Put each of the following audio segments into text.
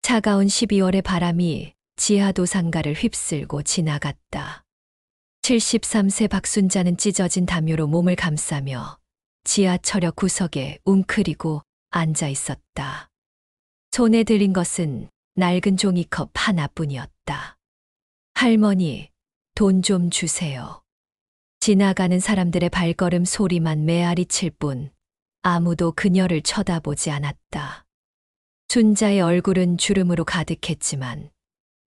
차가운 12월의 바람이 지하도상가를 휩쓸고 지나갔다. 73세 박순자는 찢어진 담요로 몸을 감싸며 지하철역 구석에 웅크리고 앉아 있었다. 손에 들인 것은 낡은 종이컵 하나뿐이었다. 할머니, 돈 좀 주세요. 지나가는 사람들의 발걸음 소리만 메아리칠 뿐 아무도 그녀를 쳐다보지 않았다. 순자의 얼굴은 주름으로 가득했지만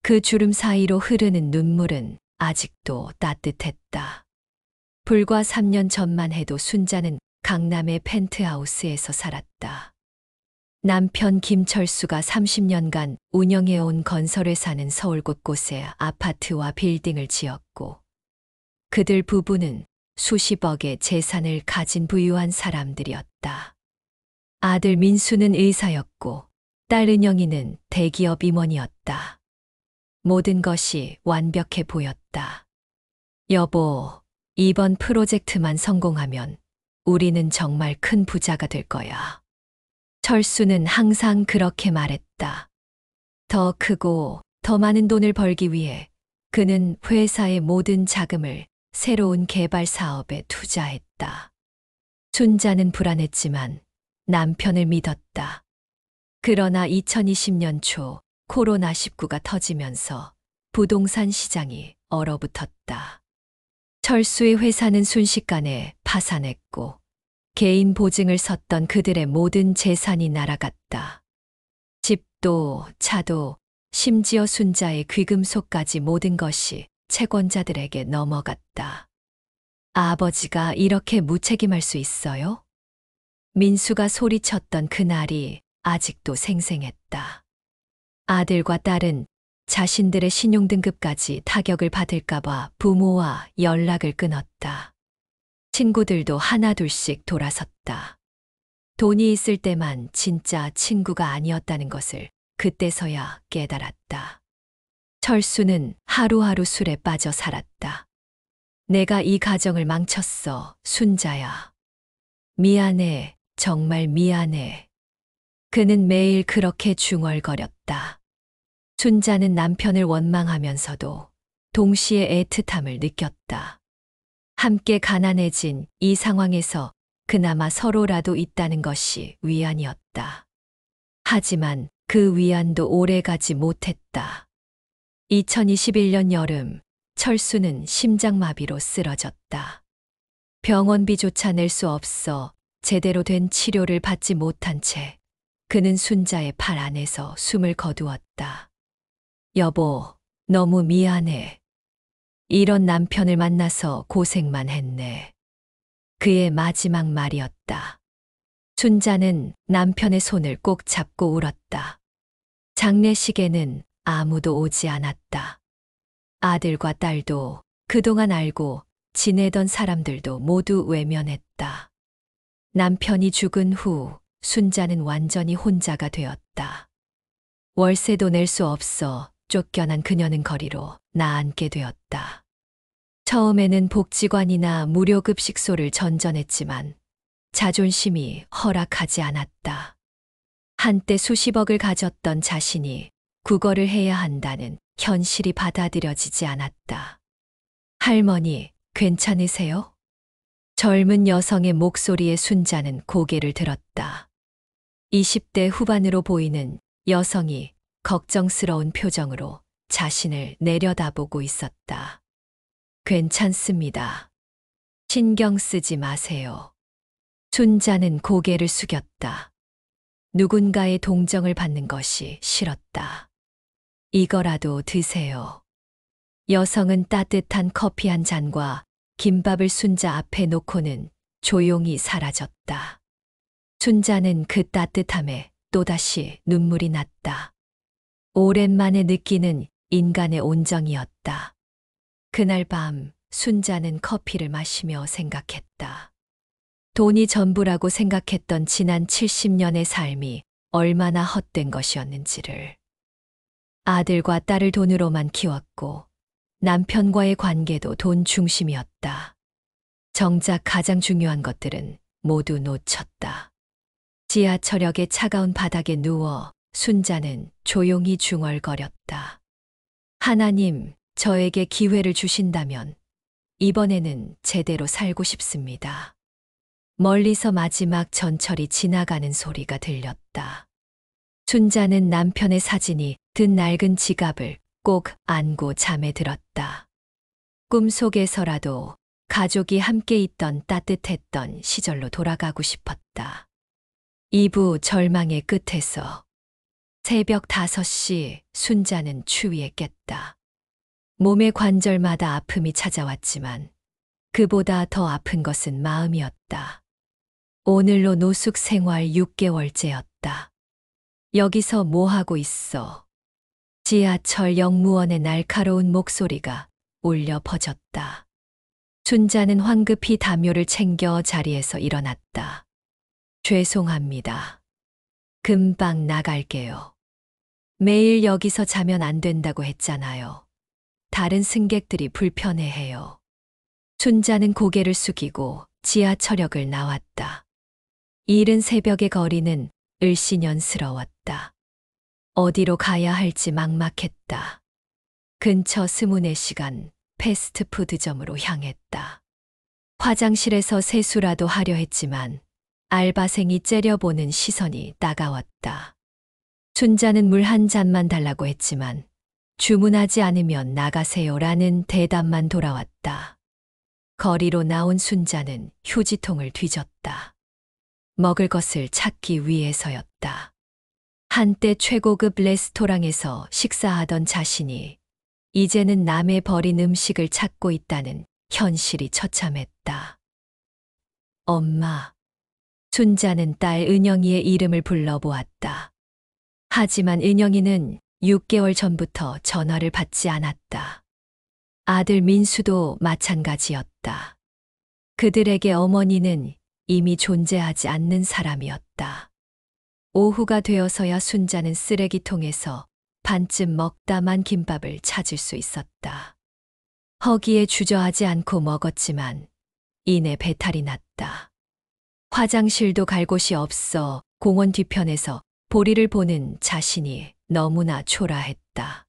그 주름 사이로 흐르는 눈물은 아직도 따뜻했다. 불과 3년 전만 해도 순자는 강남의 펜트하우스에서 살았다. 남편 김철수가 30년간 운영해온 건설회사는 서울 곳곳에 아파트와 빌딩을 지었고 그들 부부는 수십억의 재산을 가진 부유한 사람들이었다. 아들 민수는 의사였고 딸 은영이는 대기업 임원이었다. 모든 것이 완벽해 보였다. 여보, 이번 프로젝트만 성공하면 우리는 정말 큰 부자가 될 거야. 철수는 항상 그렇게 말했다. 더 크고 더 많은 돈을 벌기 위해 그는 회사의 모든 자금을 새로운 개발 사업에 투자했다. 순자는 불안했지만 남편을 믿었다. 그러나 2020년 초 코로나19가 터지면서 부동산 시장이 얼어붙었다. 철수의 회사는 순식간에 파산했고 개인 보증을 섰던 그들의 모든 재산이 날아갔다. 집도 차도 심지어 순자의 귀금속까지 모든 것이 채권자들에게 넘어갔다. 아버지가 이렇게 무책임할 수 있어요? 민수가 소리쳤던 그날이 아직도 생생했다. 아들과 딸은 자신들의 신용등급까지 타격을 받을까봐 부모와 연락을 끊었다. 친구들도 하나둘씩 돌아섰다. 돈이 있을 때만 진짜 친구가 아니었다는 것을 그때서야 깨달았다. 철수는 하루하루 술에 빠져 살았다. 내가 이 가정을 망쳤어, 순자야. 미안해, 정말 미안해. 그는 매일 그렇게 중얼거렸다. 순자는 남편을 원망하면서도 동시에 애틋함을 느꼈다. 함께 가난해진 이 상황에서 그나마 서로라도 있다는 것이 위안이었다. 하지만 그 위안도 오래가지 못했다. 2021년 여름, 철수는 심장마비로 쓰러졌다. 병원비조차 낼 수 없어 제대로 된 치료를 받지 못한 채 그는 순자의 팔 안에서 숨을 거두었다. 여보, 너무 미안해. 이런 남편을 만나서 고생만 했네. 그의 마지막 말이었다. 순자는 남편의 손을 꼭 잡고 울었다. 장례식에는 아무도 오지 않았다. 아들과 딸도 그동안 알고 지내던 사람들도 모두 외면했다. 남편이 죽은 후 순자는 완전히 혼자가 되었다. 월세도 낼 수 없어 쫓겨난 그녀는 거리로 나앉게 되었다. 처음에는 복지관이나 무료급식소를 전전했지만 자존심이 허락하지 않았다. 한때 수십억을 가졌던 자신이 국어를 해야 한다는 현실이 받아들여지지 않았다. 할머니, 괜찮으세요? 젊은 여성의 목소리에 순자는 고개를 들었다. 20대 후반으로 보이는 여성이 걱정스러운 표정으로 자신을 내려다보고 있었다. 괜찮습니다. 신경 쓰지 마세요. 순자는 고개를 숙였다. 누군가의 동정을 받는 것이 싫었다. 이거라도 드세요. 여성은 따뜻한 커피 한 잔과 김밥을 순자 앞에 놓고는 조용히 사라졌다. 순자는 그 따뜻함에 또다시 눈물이 났다. 오랜만에 느끼는 인간의 온정이었다. 그날 밤 순자는 커피를 마시며 생각했다. 돈이 전부라고 생각했던 지난 70년의 삶이 얼마나 헛된 것이었는지를. 아들과 딸을 돈으로만 키웠고 남편과의 관계도 돈 중심이었다. 정작 가장 중요한 것들은 모두 놓쳤다. 지하철역의 차가운 바닥에 누워 순자는 조용히 중얼거렸다. 하나님, 저에게 기회를 주신다면 이번에는 제대로 살고 싶습니다. 멀리서 마지막 전철이 지나가는 소리가 들렸다. 순자는 남편의 사진이 든 낡은 지갑을 꼭 안고 잠에 들었다. 꿈속에서라도 가족이 함께 있던 따뜻했던 시절로 돌아가고 싶었다. 2부 절망의 끝에서 새벽 5시 순자는 추위에 깼다. 몸의 관절마다 아픔이 찾아왔지만 그보다 더 아픈 것은 마음이었다. 오늘로 노숙 생활 6개월째였다. 여기서 뭐 하고 있어? 지하철 역무원의 날카로운 목소리가 울려 퍼졌다. 순자는 황급히 담요를 챙겨 자리에서 일어났다. 죄송합니다. 금방 나갈게요. 매일 여기서 자면 안 된다고 했잖아요. 다른 승객들이 불편해해요. 순자는 고개를 숙이고 지하철역을 나왔다. 이른 새벽의 거리는 을씨년스러웠다. 어디로 가야 할지 막막했다. 근처 스문의 시간 패스트푸드점으로 향했다. 화장실에서 세수라도 하려 했지만 알바생이 째려보는 시선이 따가웠다. 순자는 물 한 잔만 달라고 했지만 주문하지 않으면 나가세요라는 대답만 돌아왔다. 거리로 나온 순자는 휴지통을 뒤졌다. 먹을 것을 찾기 위해서였다. 한때 최고급 레스토랑에서 식사하던 자신이 이제는 남의 버린 음식을 찾고 있다는 현실이 처참했다. 엄마. 순자는 딸 은영이의 이름을 불러보았다. 하지만 은영이는 6개월 전부터 전화를 받지 않았다. 아들 민수도 마찬가지였다. 그들에게 어머니는 이미 존재하지 않는 사람이었다. 오후가 되어서야 순자는 쓰레기통에서 반쯤 먹다만 김밥을 찾을 수 있었다. 허기에 주저하지 않고 먹었지만 이내 배탈이 났다. 화장실도 갈 곳이 없어 공원 뒤편에서 보리를 보는 자신이 너무나 초라했다.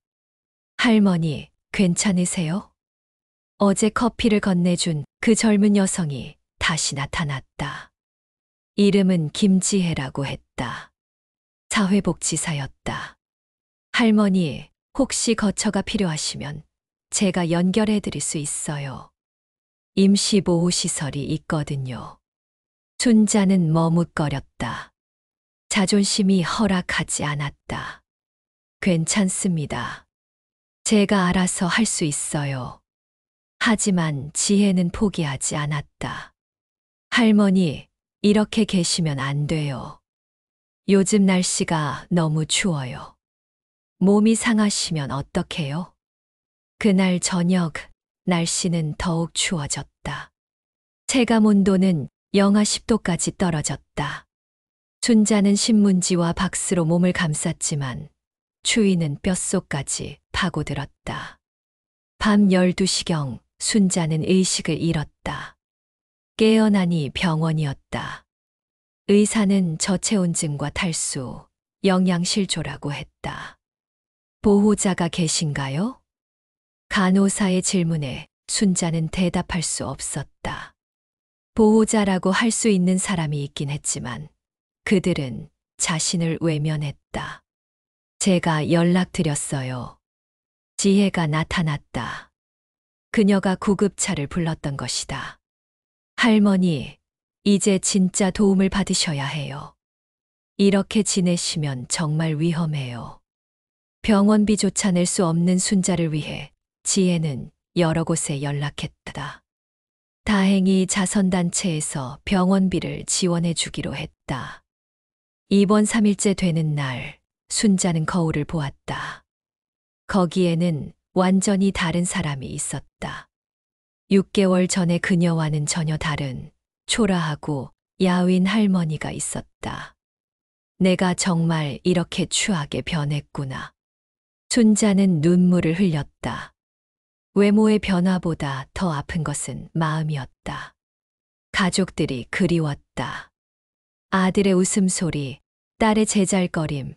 할머니, 괜찮으세요? 어제 커피를 건네준 그 젊은 여성이 다시 나타났다. 이름은 김지혜라고 했다. 사회복지사였다. 할머니, 혹시 거처가 필요하시면 제가 연결해 드릴 수 있어요. 임시보호시설이 있거든요. 순자는 머뭇거렸다. 자존심이 허락하지 않았다. 괜찮습니다. 제가 알아서 할 수 있어요. 하지만 지혜는 포기하지 않았다. 할머니, 이렇게 계시면 안 돼요. 요즘 날씨가 너무 추워요. 몸이 상하시면 어떡해요? 그날 저녁, 날씨는 더욱 추워졌다. 체감 온도는 영하 10도까지 떨어졌다. 순자는 신문지와 박스로 몸을 감쌌지만 추위는 뼛속까지 파고들었다. 밤 12시경 순자는 의식을 잃었다. 깨어나니 병원이었다. 의사는 저체온증과 탈수, 영양실조라고 했다. 보호자가 계신가요? 간호사의 질문에 순자는 대답할 수 없었다. 보호자라고 할 수 있는 사람이 있긴 했지만 그들은 자신을 외면했다. 제가 연락드렸어요. 지혜가 나타났다. 그녀가 구급차를 불렀던 것이다. 할머니, 이제 진짜 도움을 받으셔야 해요. 이렇게 지내시면 정말 위험해요. 병원비조차 낼 수 없는 순자를 위해 지혜는 여러 곳에 연락했다. 다행히 자선단체에서 병원비를 지원해 주기로 했다. 입원 3일째 되는 날, 순자는 거울을 보았다. 거기에는 완전히 다른 사람이 있었다. 6개월 전에 그녀와는 전혀 다른 초라하고 야윈 할머니가 있었다. 내가 정말 이렇게 추하게 변했구나. 순자는 눈물을 흘렸다. 외모의 변화보다 더 아픈 것은 마음이었다. 가족들이 그리웠다. 아들의 웃음소리, 딸의 제잘거림,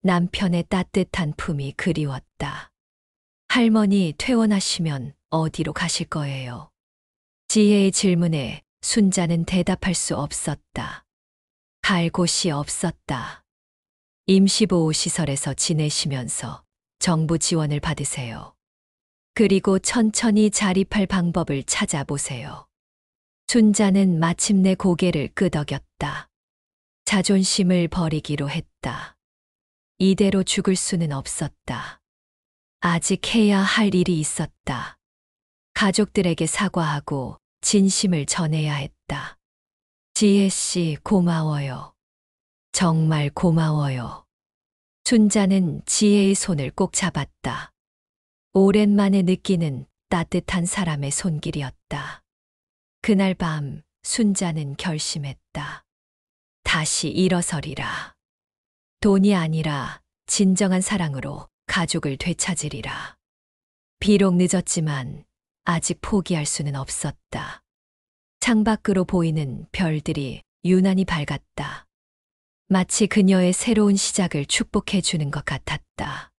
남편의 따뜻한 품이 그리웠다. 할머니 퇴원하시면 어디로 가실 거예요? 지혜의 질문에 순자는 대답할 수 없었다. 갈 곳이 없었다. 임시보호시설에서 지내시면서 정부 지원을 받으세요. 그리고 천천히 자립할 방법을 찾아보세요. 순자는 마침내 고개를 끄덕였다. 자존심을 버리기로 했다. 이대로 죽을 수는 없었다. 아직 해야 할 일이 있었다. 가족들에게 사과하고 진심을 전해야 했다. 지혜 씨, 고마워요. 정말 고마워요. 순자는 지혜의 손을 꼭 잡았다. 오랜만에 느끼는 따뜻한 사람의 손길이었다. 그날 밤 순자는 결심했다. 다시 일어서리라. 돈이 아니라 진정한 사랑으로 가족을 되찾으리라. 비록 늦었지만 아직 포기할 수는 없었다. 창밖으로 보이는 별들이 유난히 밝았다. 마치 그녀의 새로운 시작을 축복해 주는 것 같았다.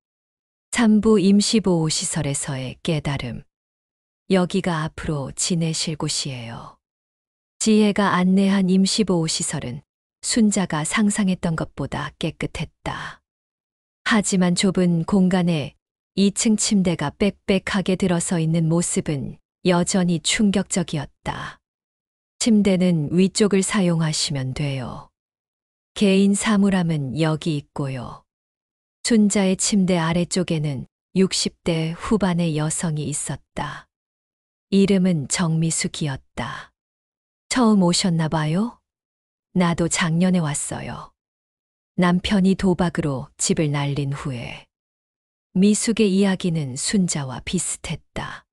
산부 임시보호시설에서의 깨달음. 여기가 앞으로 지내실 곳이에요. 지혜가 안내한 임시보호시설은 순자가 상상했던 것보다 깨끗했다. 하지만 좁은 공간에 2층 침대가 빽빽하게 들어서 있는 모습은 여전히 충격적이었다. 침대는 위쪽을 사용하시면 돼요. 개인 사물함은 여기 있고요. 순자의 침대 아래쪽에는 60대 후반의 여성이 있었다. 이름은 정미숙이었다. 처음 오셨나 봐요? 나도 작년에 왔어요. 남편이 도박으로 집을 날린 후에. 미숙의 이야기는 순자와 비슷했다.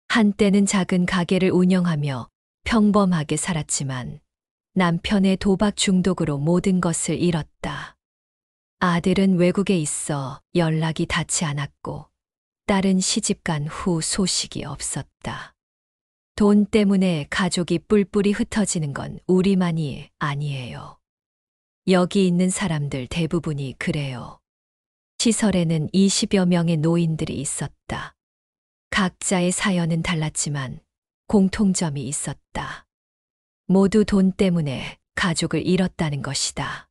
한때는 작은 가게를 운영하며 평범하게 살았지만 남편의 도박 중독으로 모든 것을 잃었다. 아들은 외국에 있어 연락이 닿지 않았고 딸은 시집간 후 소식이 없었다. 돈 때문에 가족이 뿔뿔이 흩어지는 건 우리만이 아니에요. 여기 있는 사람들 대부분이 그래요. 시설에는 20여 명의 노인들이 있었다. 각자의 사연은 달랐지만 공통점이 있었다. 모두 돈 때문에 가족을 잃었다는 것이다.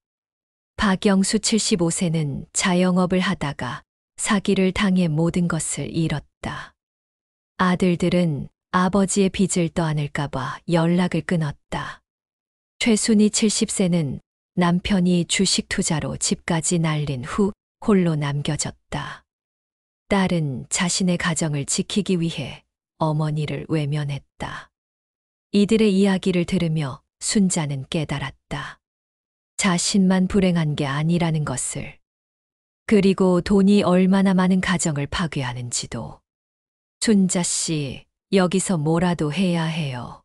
박영수 75세는 자영업을 하다가 사기를 당해 모든 것을 잃었다. 아들들은 아버지의 빚을 떠안을까봐 연락을 끊었다. 최순희 70세는 남편이 주식 투자로 집까지 날린 후 홀로 남겨졌다. 딸은 자신의 가정을 지키기 위해 어머니를 외면했다. 이들의 이야기를 들으며 순자는 깨달았다. 자신만 불행한 게 아니라는 것을. 그리고 돈이 얼마나 많은 가정을 파괴하는지도. 순자 씨, 여기서 뭐라도 해야 해요.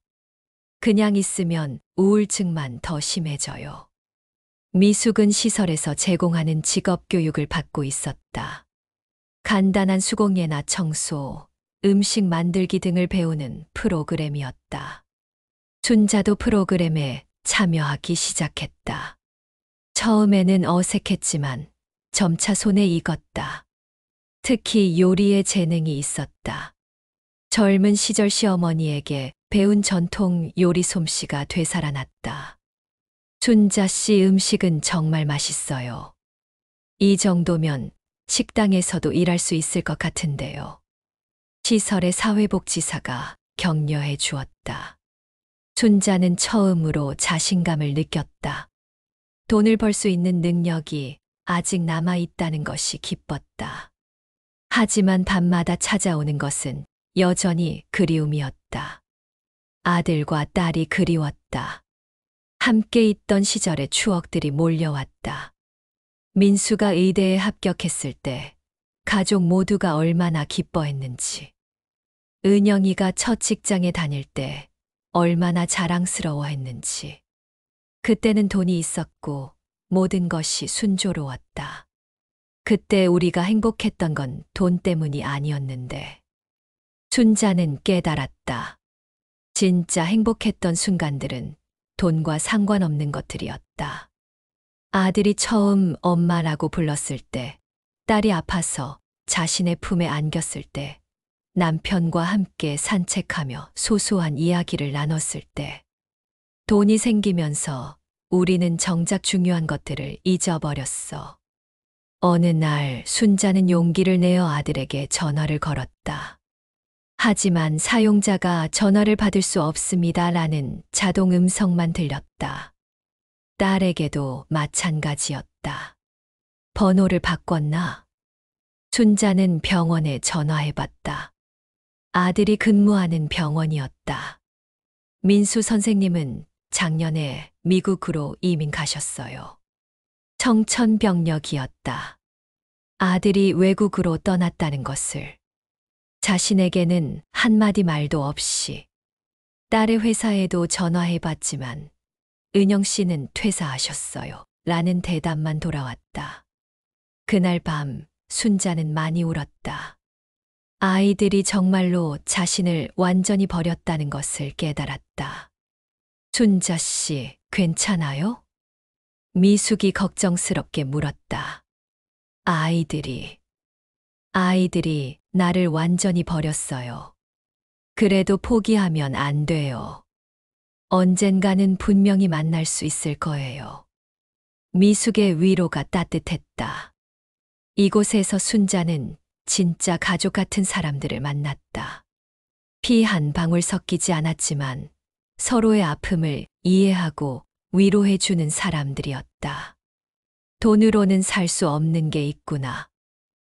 그냥 있으면 우울증만 더 심해져요. 미숙은 시설에서 제공하는 직업교육을 받고 있었다. 간단한 수공예나 청소, 음식 만들기 등을 배우는 프로그램이었다. 순자도 프로그램에 참여하기 시작했다. 처음에는 어색했지만 점차 손에 익었다. 특히 요리에 재능이 있었다. 젊은 시절 시어머니에게 배운 전통 요리 솜씨가 되살아났다. 순자 씨 음식은 정말 맛있어요. 이 정도면 식당에서도 일할 수 있을 것 같은데요. 시설의 사회복지사가 격려해 주었다. 순자는 처음으로 자신감을 느꼈다. 돈을 벌 수 있는 능력이 아직 남아 있다는 것이 기뻤다. 하지만 밤마다 찾아오는 것은 여전히 그리움이었다. 아들과 딸이 그리웠다. 함께 있던 시절의 추억들이 몰려왔다. 민수가 의대에 합격했을 때 가족 모두가 얼마나 기뻐했는지. 은영이가 첫 직장에 다닐 때 얼마나 자랑스러워했는지. 그때는 돈이 있었고 모든 것이 순조로웠다. 그때 우리가 행복했던 건 돈 때문이 아니었는데. 순자는 깨달았다. 진짜 행복했던 순간들은 돈과 상관없는 것들이었다. 아들이 처음 엄마라고 불렀을 때, 딸이 아파서 자신의 품에 안겼을 때, 남편과 함께 산책하며 소소한 이야기를 나눴을 때, 돈이 생기면서 우리는 정작 중요한 것들을 잊어버렸어. 어느 날 순자는 용기를 내어 아들에게 전화를 걸었다. 하지만 사용자가 전화를 받을 수 없습니다라는 자동 음성만 들렸다. 딸에게도 마찬가지였다. 번호를 바꿨나? 순자는 병원에 전화해봤다. 아들이 근무하는 병원이었다. 민수 선생님은 작년에 미국으로 이민 가셨어요. 청천벽력이었다. 아들이 외국으로 떠났다는 것을 자신에게는 한마디 말도 없이 딸의 회사에도 전화해봤지만 은영 씨는 퇴사하셨어요. 라는 대답만 돌아왔다. 그날 밤 순자는 많이 울었다. 아이들이 정말로 자신을 완전히 버렸다는 것을 깨달았다. 순자 씨, 괜찮아요? 미숙이 걱정스럽게 물었다. 아이들이 나를 완전히 버렸어요. 그래도 포기하면 안 돼요. 언젠가는 분명히 만날 수 있을 거예요. 미숙의 위로가 따뜻했다. 이곳에서 순자는 진짜 가족 같은 사람들을 만났다. 피 한 방울 섞이지 않았지만 서로의 아픔을 이해하고 위로해주는 사람들이었다. 돈으로는 살 수 없는 게 있구나.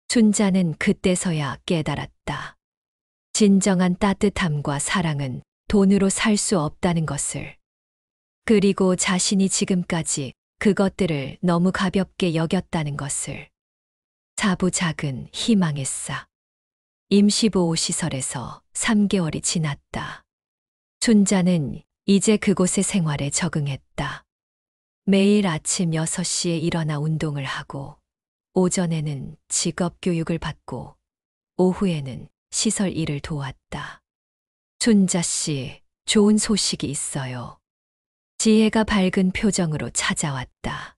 순자는 그때서야 깨달았다. 진정한 따뜻함과 사랑은 돈으로 살 수 없다는 것을. 그리고 자신이 지금까지 그것들을 너무 가볍게 여겼다는 것을. 자부작은 희망의 싹. 임시보호시설에서 3개월이 지났다. 순자는 이제 그곳의 생활에 적응했다. 매일 아침 6시에 일어나 운동을 하고, 오전에는 직업 교육을 받고, 오후에는 시설 일을 도왔다. 순자 씨, 좋은 소식이 있어요. 지혜가 밝은 표정으로 찾아왔다.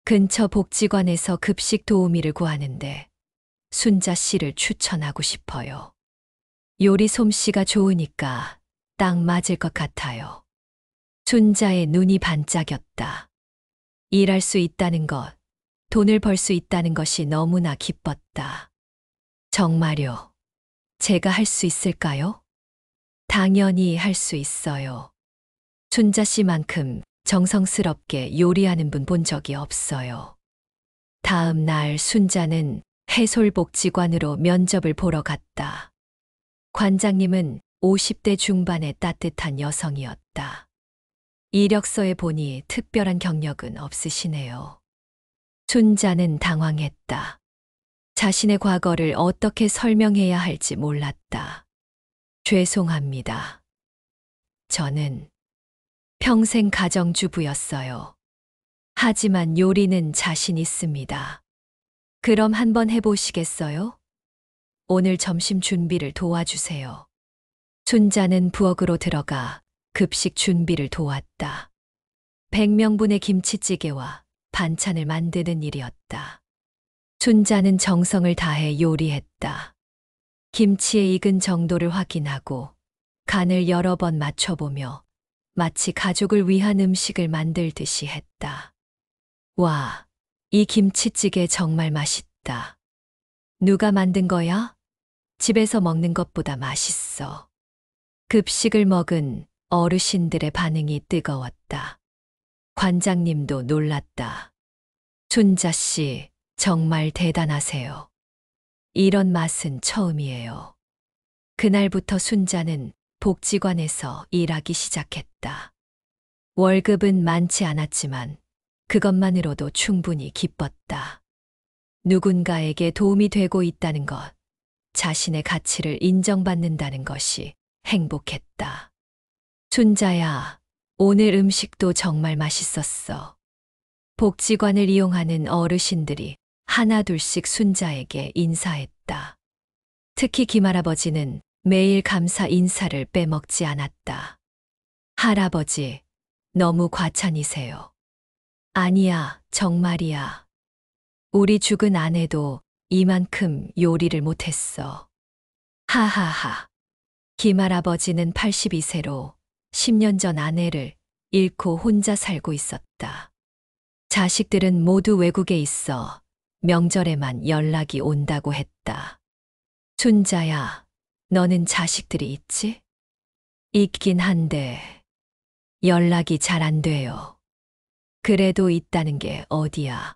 근처 복지관에서 급식 도우미를 구하는데 순자 씨를 추천하고 싶어요. 요리 솜씨가 좋으니까 딱 맞을 것 같아요. 순자의 눈이 반짝였다. 일할 수 있다는 것, 돈을 벌 수 있다는 것이 너무나 기뻤다. 정말요? 제가 할 수 있을까요? 당연히 할 수 있어요. 순자 씨만큼 정성스럽게 요리하는 분 본 적이 없어요. 다음 날 순자는 해솔복지관으로 면접을 보러 갔다. 관장님은 50대 중반의 따뜻한 여성이었다. 이력서에 보니 특별한 경력은 없으시네요. 순자는 당황했다. 자신의 과거를 어떻게 설명해야 할지 몰랐다. 죄송합니다. 저는 평생 가정주부였어요. 하지만 요리는 자신 있습니다. 그럼 한번 해보시겠어요? 오늘 점심 준비를 도와주세요. 순자는 부엌으로 들어가 급식 준비를 도왔다. 100명분의 김치찌개와 반찬을 만드는 일이었다. 순자는 정성을 다해 요리했다. 김치의 익은 정도를 확인하고 간을 여러 번 맞춰보며 마치 가족을 위한 음식을 만들듯이 했다. 와, 이 김치찌개 정말 맛있다. 누가 만든 거야? 집에서 먹는 것보다 맛있어. 급식을 먹은 어르신들의 반응이 뜨거웠다. 관장님도 놀랐다. 순자 씨, 정말 대단하세요. 이런 맛은 처음이에요. 그날부터 순자는 복지관에서 일하기 시작했다. 월급은 많지 않았지만 그것만으로도 충분히 기뻤다. 누군가에게 도움이 되고 있다는 것, 자신의 가치를 인정받는다는 것이 행복했다. 순자야, 오늘 음식도 정말 맛있었어. 복지관을 이용하는 어르신들이 하나둘씩 순자에게 인사했다. 특히 김할아버지는 매일 감사 인사를 빼먹지 않았다. 할아버지, 너무 과찬이세요. 아니야, 정말이야. 우리 죽은 아내도 이만큼 요리를 못했어. 하하하. 김할아버지는 82세로 10년 전 아내를 잃고 혼자 살고 있었다. 자식들은 모두 외국에 있어 명절에만 연락이 온다고 했다. 순자야, 너는 자식들이 있지? 있긴 한데 연락이 잘 안 돼요. 그래도 있다는 게 어디야.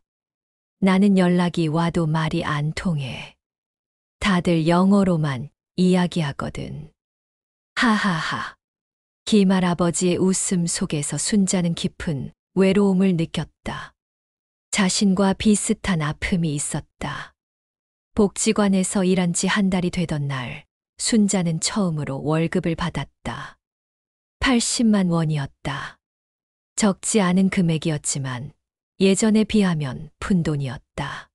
나는 연락이 와도 말이 안 통해. 다들 영어로만 이야기하거든. 하하하. 김할아버지의 웃음 속에서 순자는 깊은 외로움을 느꼈다. 자신과 비슷한 아픔이 있었다. 복지관에서 일한 지 한 달이 되던 날, 순자는 처음으로 월급을 받았다. 80만 원이었다. 적지 않은 금액이었지만 예전에 비하면 푼돈이었다.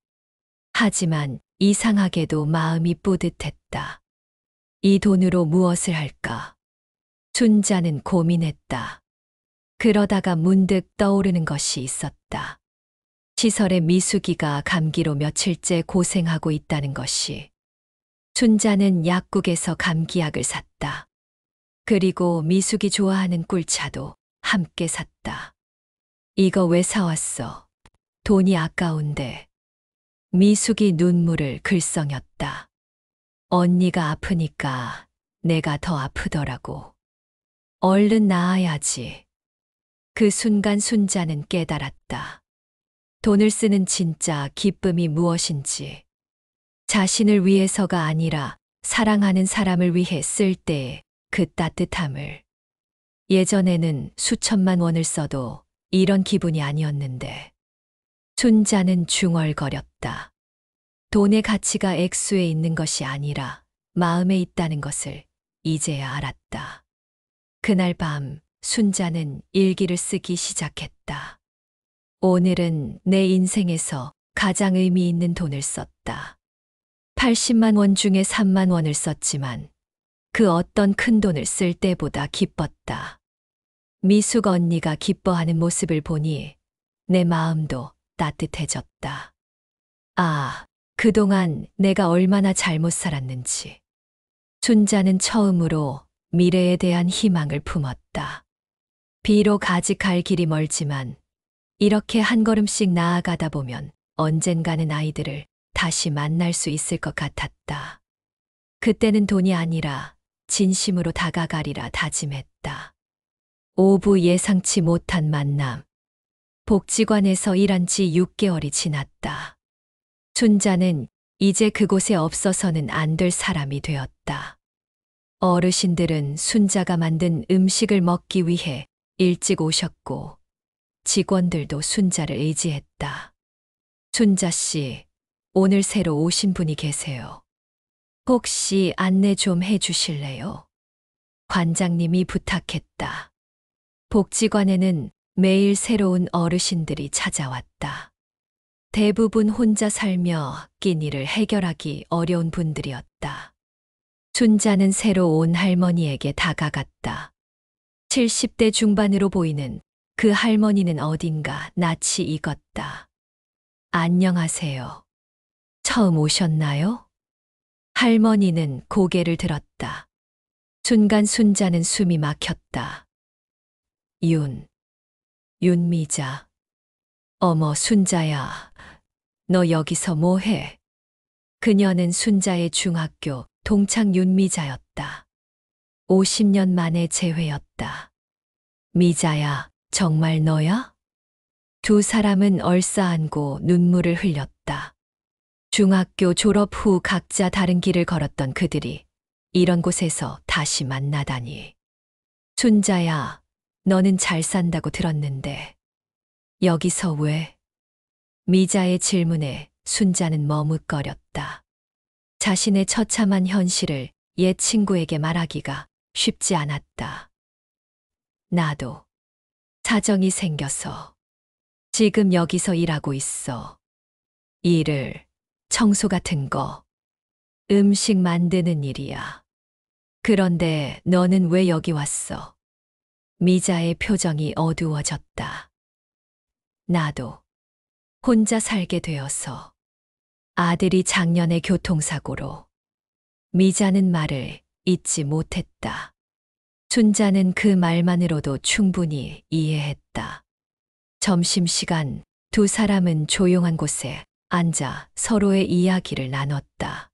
하지만 이상하게도 마음이 뿌듯했다. 이 돈으로 무엇을 할까? 순자는 고민했다. 그러다가 문득 떠오르는 것이 있었다. 시설의 미숙이가 감기로 며칠째 고생하고 있다는 것이. 순자는 약국에서 감기약을 샀다. 그리고 미숙이 좋아하는 꿀차도 함께 샀다. 이거 왜 사왔어? 돈이 아까운데. 미숙이 눈물을 글썽였다. 언니가 아프니까 내가 더 아프더라고. 얼른 나아야지. 그 순간 순자는 깨달았다. 돈을 쓰는 진짜 기쁨이 무엇인지. 자신을 위해서가 아니라 사랑하는 사람을 위해 쓸 때의 그 따뜻함을. 예전에는 수천만 원을 써도 이런 기분이 아니었는데. 순자는 중얼거렸다. 돈의 가치가 액수에 있는 것이 아니라 마음에 있다는 것을 이제야 알았다. 그날 밤 순자는 일기를 쓰기 시작했다. 오늘은 내 인생에서 가장 의미 있는 돈을 썼다. 80만 원 중에 3만 원을 썼지만 그 어떤 큰 돈을 쓸 때보다 기뻤다. 미숙 언니가 기뻐하는 모습을 보니 내 마음도 따뜻해졌다. 아, 그동안 내가 얼마나 잘못 살았는지. 순자는 처음으로 미래에 대한 희망을 품었다. 비록 아직 갈 길이 멀지만 이렇게 한 걸음씩 나아가다 보면 언젠가는 아이들을 다시 만날 수 있을 것 같았다. 그때는 돈이 아니라 진심으로 다가가리라 다짐했다. 오후 예상치 못한 만남. 복지관에서 일한 지 6개월이 지났다. 순자는 이제 그곳에 없어서는 안 될 사람이 되었다. 어르신들은 순자가 만든 음식을 먹기 위해 일찍 오셨고 직원들도 순자를 의지했다. 순자 씨, 오늘 새로 오신 분이 계세요. 혹시 안내 좀 해주실래요? 관장님이 부탁했다. 복지관에는 매일 새로운 어르신들이 찾아왔다. 대부분 혼자 살며 끼니를 해결하기 어려운 분들이었다. 순자는 새로 온 할머니에게 다가갔다. 70대 중반으로 보이는 그 할머니는 어딘가 낯이 익었다. 안녕하세요. 처음 오셨나요? 할머니는 고개를 들었다. 순간 순자는 숨이 막혔다. 윤미자. 어머, 순자야. 너 여기서 뭐해? 그녀는 순자의 중학교 동창 윤미자였다. 50년 만에 재회였다. 미자야, 정말 너야? 두 사람은 얼싸안고 눈물을 흘렸다. 중학교 졸업 후 각자 다른 길을 걸었던 그들이 이런 곳에서 다시 만나다니. 순자야, 너는 잘 산다고 들었는데 여기서 왜? 미자의 질문에 순자는 머뭇거렸다. 자신의 처참한 현실을 옛 친구에게 말하기가 쉽지 않았다. 나도 사정이 생겨서 지금 여기서 일하고 있어. 일을, 청소 같은 거, 음식 만드는 일이야. 그런데 너는 왜 여기 왔어? 미자의 표정이 어두워졌다. 나도 혼자 살게 되어서 아들이 작년에 교통사고로 미자는 말을 잊지 못했다. 춘자는 그 말만으로도 충분히 이해했다. 점심시간 두 사람은 조용한 곳에 앉아 서로의 이야기를 나눴다.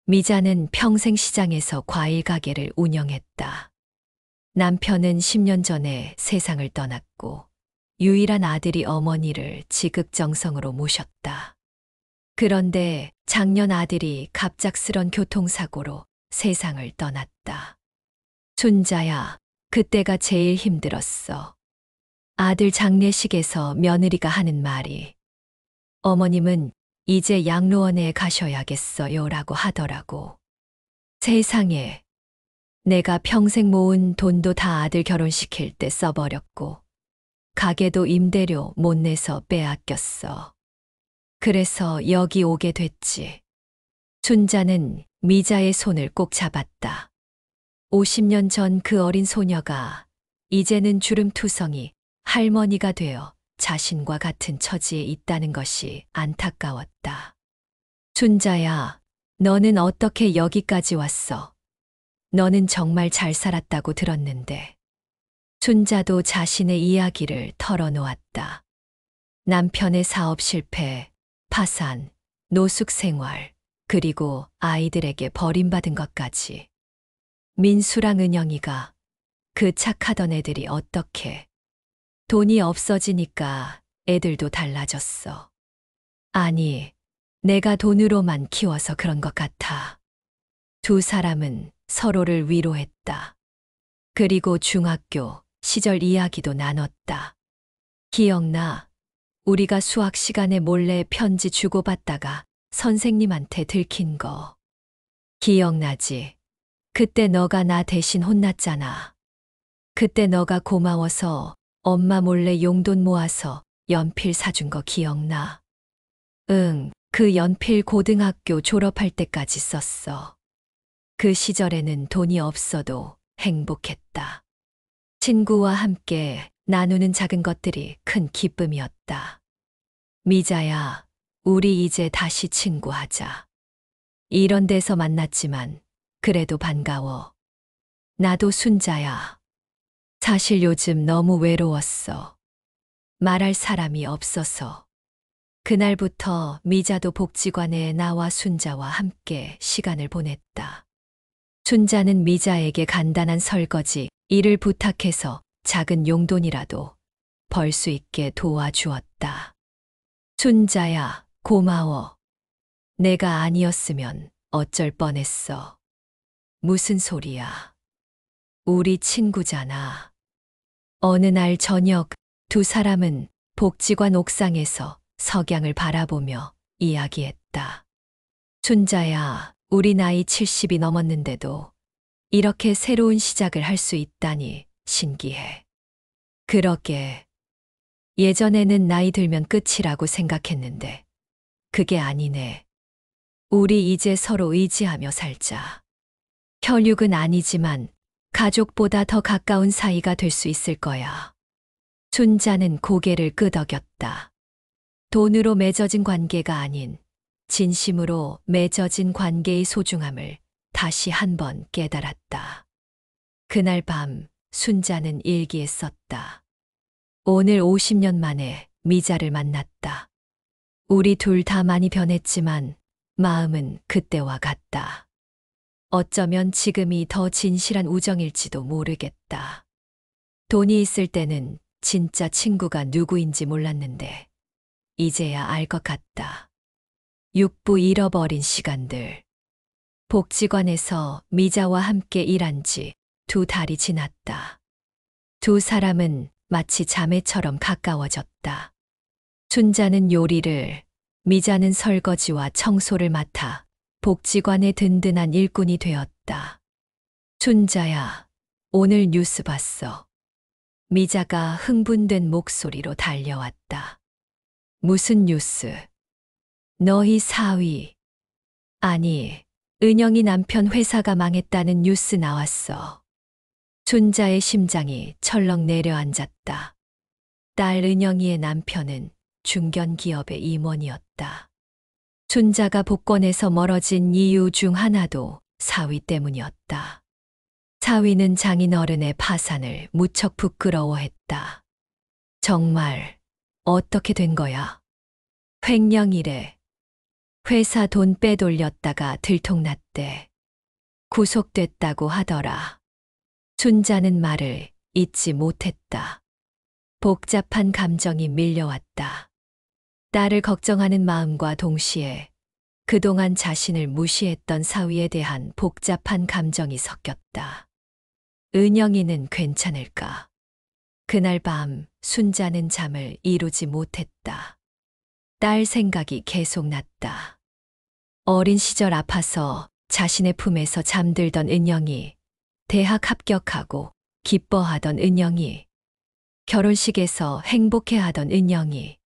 미자는 평생 시장에서 과일 가게를 운영했다. 남편은 10년 전에 세상을 떠났고 유일한 아들이 어머니를 지극정성으로 모셨다. 그런데 작년 아들이 갑작스런 교통사고로 세상을 떠났다. 춘자야, 그때가 제일 힘들었어. 아들 장례식에서 며느리가 하는 말이 어머님은 이제 양로원에 가셔야겠어요 라고 하더라고. 세상에, 내가 평생 모은 돈도 다 아들 결혼시킬 때 써버렸고 가게도 임대료 못 내서 빼앗겼어. 그래서 여기 오게 됐지. 춘자는 미자의 손을 꼭 잡았다. 50년 전 그 어린 소녀가 이제는 주름투성이 할머니가 되어 자신과 같은 처지에 있다는 것이 안타까웠다. 춘자야, 너는 어떻게 여기까지 왔어? 너는 정말 잘 살았다고 들었는데. 춘자도 자신의 이야기를 털어놓았다. 남편의 사업 실패, 파산, 노숙 생활, 그리고 아이들에게 버림받은 것까지. 민수랑 은영이가 그 착하던 애들이 어떻게 돈이 없어지니까 애들도 달라졌어. 아니, 내가 돈으로만 키워서 그런 것 같아. 두 사람은 서로를 위로했다. 그리고 중학교 시절 이야기도 나눴다. 기억나? 우리가 수학 시간에 몰래 편지 주고받다가 선생님한테 들킨 거. 기억나지? 그때 너가 나 대신 혼났잖아. 그때 너가 고마워서 엄마 몰래 용돈 모아서 연필 사준 거 기억나? 응, 그 연필 고등학교 졸업할 때까지 썼어. 그 시절에는 돈이 없어도 행복했다. 친구와 함께 나누는 작은 것들이 큰 기쁨이었다. 미자야, 우리 이제 다시 친구하자. 이런 데서 만났지만 그래도 반가워. 나도 순자야. 사실 요즘 너무 외로웠어. 말할 사람이 없어서. 그날부터 미자도 복지관에 나와 순자와 함께 시간을 보냈다. 순자는 미자에게 간단한 설거지, 일을 부탁해서 작은 용돈이라도 벌 수 있게 도와주었다. 순자야, 고마워. 내가 아니었으면 어쩔 뻔했어. 무슨 소리야. 우리 친구잖아. 어느 날 저녁 두 사람은 복지관 옥상에서 석양을 바라보며 이야기했다. 순자야, 우리 나이 70이 넘었는데도 이렇게 새로운 시작을 할 수 있다니 신기해. 그러게. 예전에는 나이 들면 끝이라고 생각했는데 그게 아니네. 우리 이제 서로 의지하며 살자. 혈육은 아니지만 가족보다 더 가까운 사이가 될 수 있을 거야. 순자는 고개를 끄덕였다. 돈으로 맺어진 관계가 아닌 진심으로 맺어진 관계의 소중함을 다시 한번 깨달았다. 그날 밤 순자는 일기에 썼다. 오늘 50년 만에 미자를 만났다. 우리 둘 다 많이 변했지만 마음은 그때와 같다. 어쩌면 지금이 더 진실한 우정일지도 모르겠다. 돈이 있을 때는 진짜 친구가 누구인지 몰랐는데 이제야 알 것 같다. 육부 잃어버린 시간들. 복지관에서 미자와 함께 일한 지 2달이 지났다. 두 사람은 마치 자매처럼 가까워졌다. 순자는 요리를, 미자는 설거지와 청소를 맡아 복지관의 든든한 일꾼이 되었다. 순자야, 오늘 뉴스 봤어. 미자가 흥분된 목소리로 달려왔다. 무슨 뉴스? 너희 사위. 아니, 은영이 남편 회사가 망했다는 뉴스 나왔어. 순자의 심장이 철렁 내려앉았다. 딸 은영이의 남편은 중견기업의 임원이었다. 손자가 복권에서 멀어진 이유 중 하나도 사위 때문이었다. 사위는 장인어른의 파산을 무척 부끄러워했다. 정말 어떻게 된 거야? 횡령이래. 회사 돈 빼돌렸다가 들통났대. 구속됐다고 하더라. 손자는 말을 잊지 못했다. 복잡한 감정이 밀려왔다. 딸을 걱정하는 마음과 동시에 그동안 자신을 무시했던 사위에 대한 복잡한 감정이 섞였다. 은영이는 괜찮을까? 그날 밤 순자는 잠을 이루지 못했다. 딸 생각이 계속 났다. 어린 시절 아파서 자신의 품에서 잠들던 은영이, 대학 합격하고 기뻐하던 은영이, 결혼식에서 행복해하던 은영이.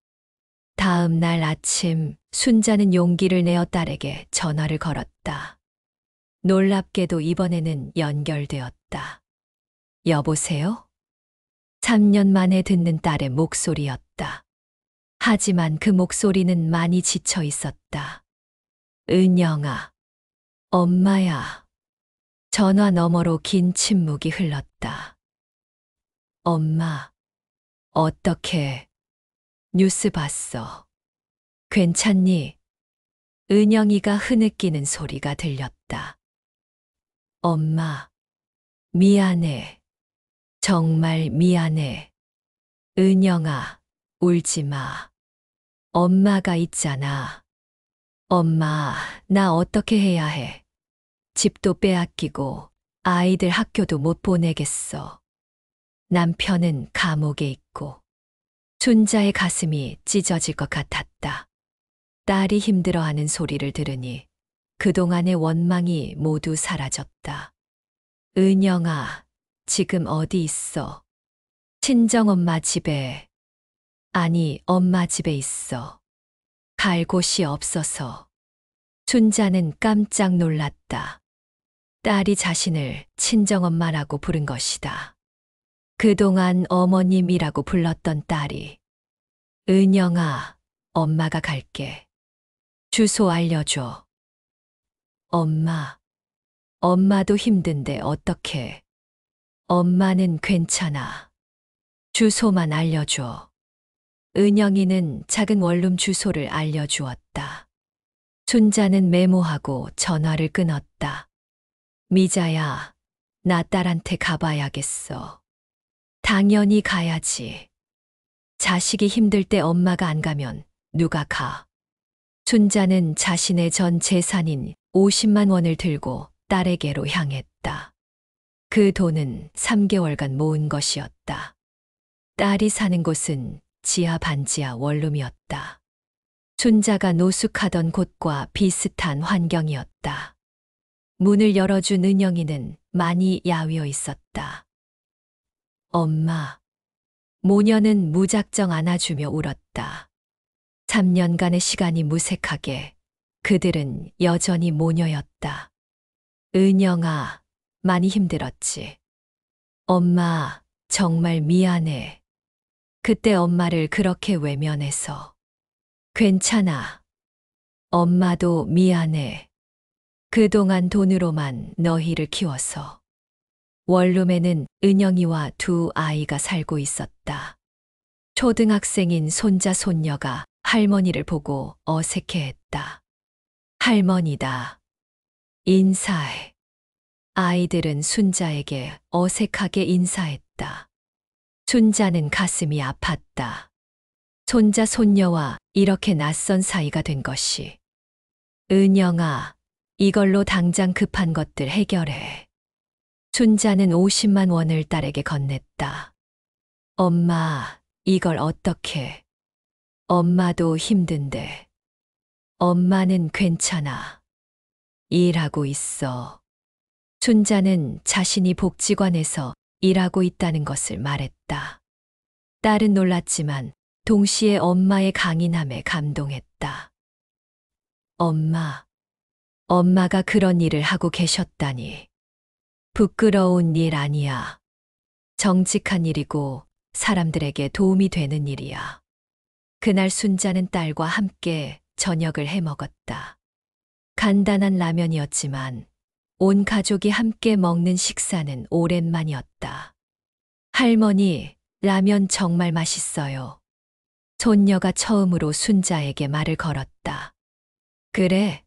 다음 날 아침 순자는 용기를 내어 딸에게 전화를 걸었다. 놀랍게도 이번에는 연결되었다. 여보세요? 3년 만에 듣는 딸의 목소리였다. 하지만 그 목소리는 많이 지쳐 있었다. 은영아, 엄마야. 전화 너머로 긴 침묵이 흘렀다. 엄마, 어떻게? 뉴스 봤어. 괜찮니? 은영이가 흐느끼는 소리가 들렸다. 엄마, 미안해. 정말 미안해. 은영아, 울지 마. 엄마가 있잖아. 엄마, 나 어떻게 해야 해? 집도 빼앗기고 아이들 학교도 못 보내겠어. 남편은 감옥에 있고. 순자의 가슴이 찢어질 것 같았다. 딸이 힘들어하는 소리를 들으니 그동안의 원망이 모두 사라졌다. 은영아, 지금 어디 있어? 친정엄마 집에. 아니, 엄마 집에 있어. 갈 곳이 없어서. 순자는 깜짝 놀랐다. 딸이 자신을 친정엄마라고 부른 것이다. 그동안 어머님이라고 불렀던 딸이. 은영아, 엄마가 갈게. 주소 알려줘. 엄마, 엄마도 힘든데 어떡해. 엄마는 괜찮아. 주소만 알려줘. 은영이는 작은 원룸 주소를 알려주었다. 순자는 메모하고 전화를 끊었다. 미자야, 나 딸한테 가봐야겠어. 당연히 가야지. 자식이 힘들 때 엄마가 안 가면 누가 가? 순자는 자신의 전 재산인 50만 원을 들고 딸에게로 향했다. 그 돈은 3개월간 모은 것이었다. 딸이 사는 곳은 지하 반지하 원룸이었다. 순자가 노숙하던 곳과 비슷한 환경이었다. 문을 열어준 은영이는 많이 야위어 있었다. 엄마. 모녀는 무작정 안아주며 울었다. 3년간의 시간이 무색하게 그들은 여전히 모녀였다. 은영아, 많이 힘들었지. 엄마, 정말 미안해. 그때 엄마를 그렇게 외면해서. 괜찮아. 엄마도 미안해. 그동안 돈으로만 너희를 키워서. 원룸에는 은영이와 두 아이가 살고 있었다. 초등학생인 손자 손녀가 할머니를 보고 어색해했다. 할머니다. 인사해. 아이들은 순자에게 어색하게 인사했다. 순자는 가슴이 아팠다. 손자 손녀와 이렇게 낯선 사이가 된 것이. 은영아, 이걸로 당장 급한 것들 해결해. 순자는 50만 원을 딸에게 건넸다. 엄마, 이걸 어떻게? 엄마도 힘든데. 엄마는 괜찮아. 일하고 있어. 순자는 자신이 복지관에서 일하고 있다는 것을 말했다. 딸은 놀랐지만 동시에 엄마의 강인함에 감동했다. 엄마, 엄마가 그런 일을 하고 계셨다니. 부끄러운 일 아니야. 정직한 일이고 사람들에게 도움이 되는 일이야. 그날 순자는 딸과 함께 저녁을 해 먹었다. 간단한 라면이었지만 온 가족이 함께 먹는 식사는 오랜만이었다. 할머니, 라면 정말 맛있어요. 손녀가 처음으로 순자에게 말을 걸었다. 그래,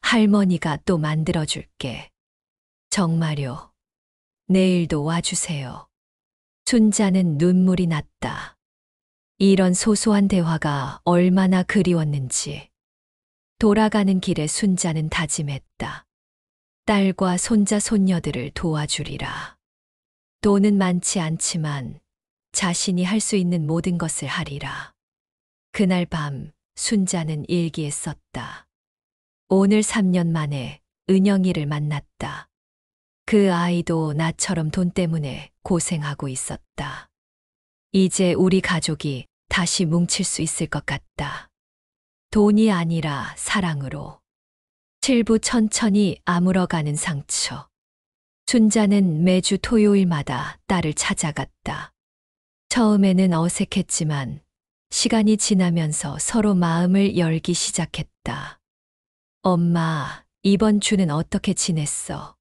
할머니가 또 만들어줄게. 정말요. 내일도 와주세요. 순자는 눈물이 났다. 이런 소소한 대화가 얼마나 그리웠는지. 돌아가는 길에 순자는 다짐했다. 딸과 손자 손녀들을 도와주리라. 돈은 많지 않지만 자신이 할 수 있는 모든 것을 하리라. 그날 밤 순자는 일기에 썼다. 오늘 3년 만에 은영이를 만났다. 그 아이도 나처럼 돈 때문에 고생하고 있었다. 이제 우리 가족이 다시 뭉칠 수 있을 것 같다. 돈이 아니라 사랑으로. 칠부 천천히 아물어가는 상처. 순자는 매주 토요일마다 딸을 찾아갔다. 처음에는 어색했지만 시간이 지나면서 서로 마음을 열기 시작했다. 엄마, 이번 주는 어떻게 지냈어?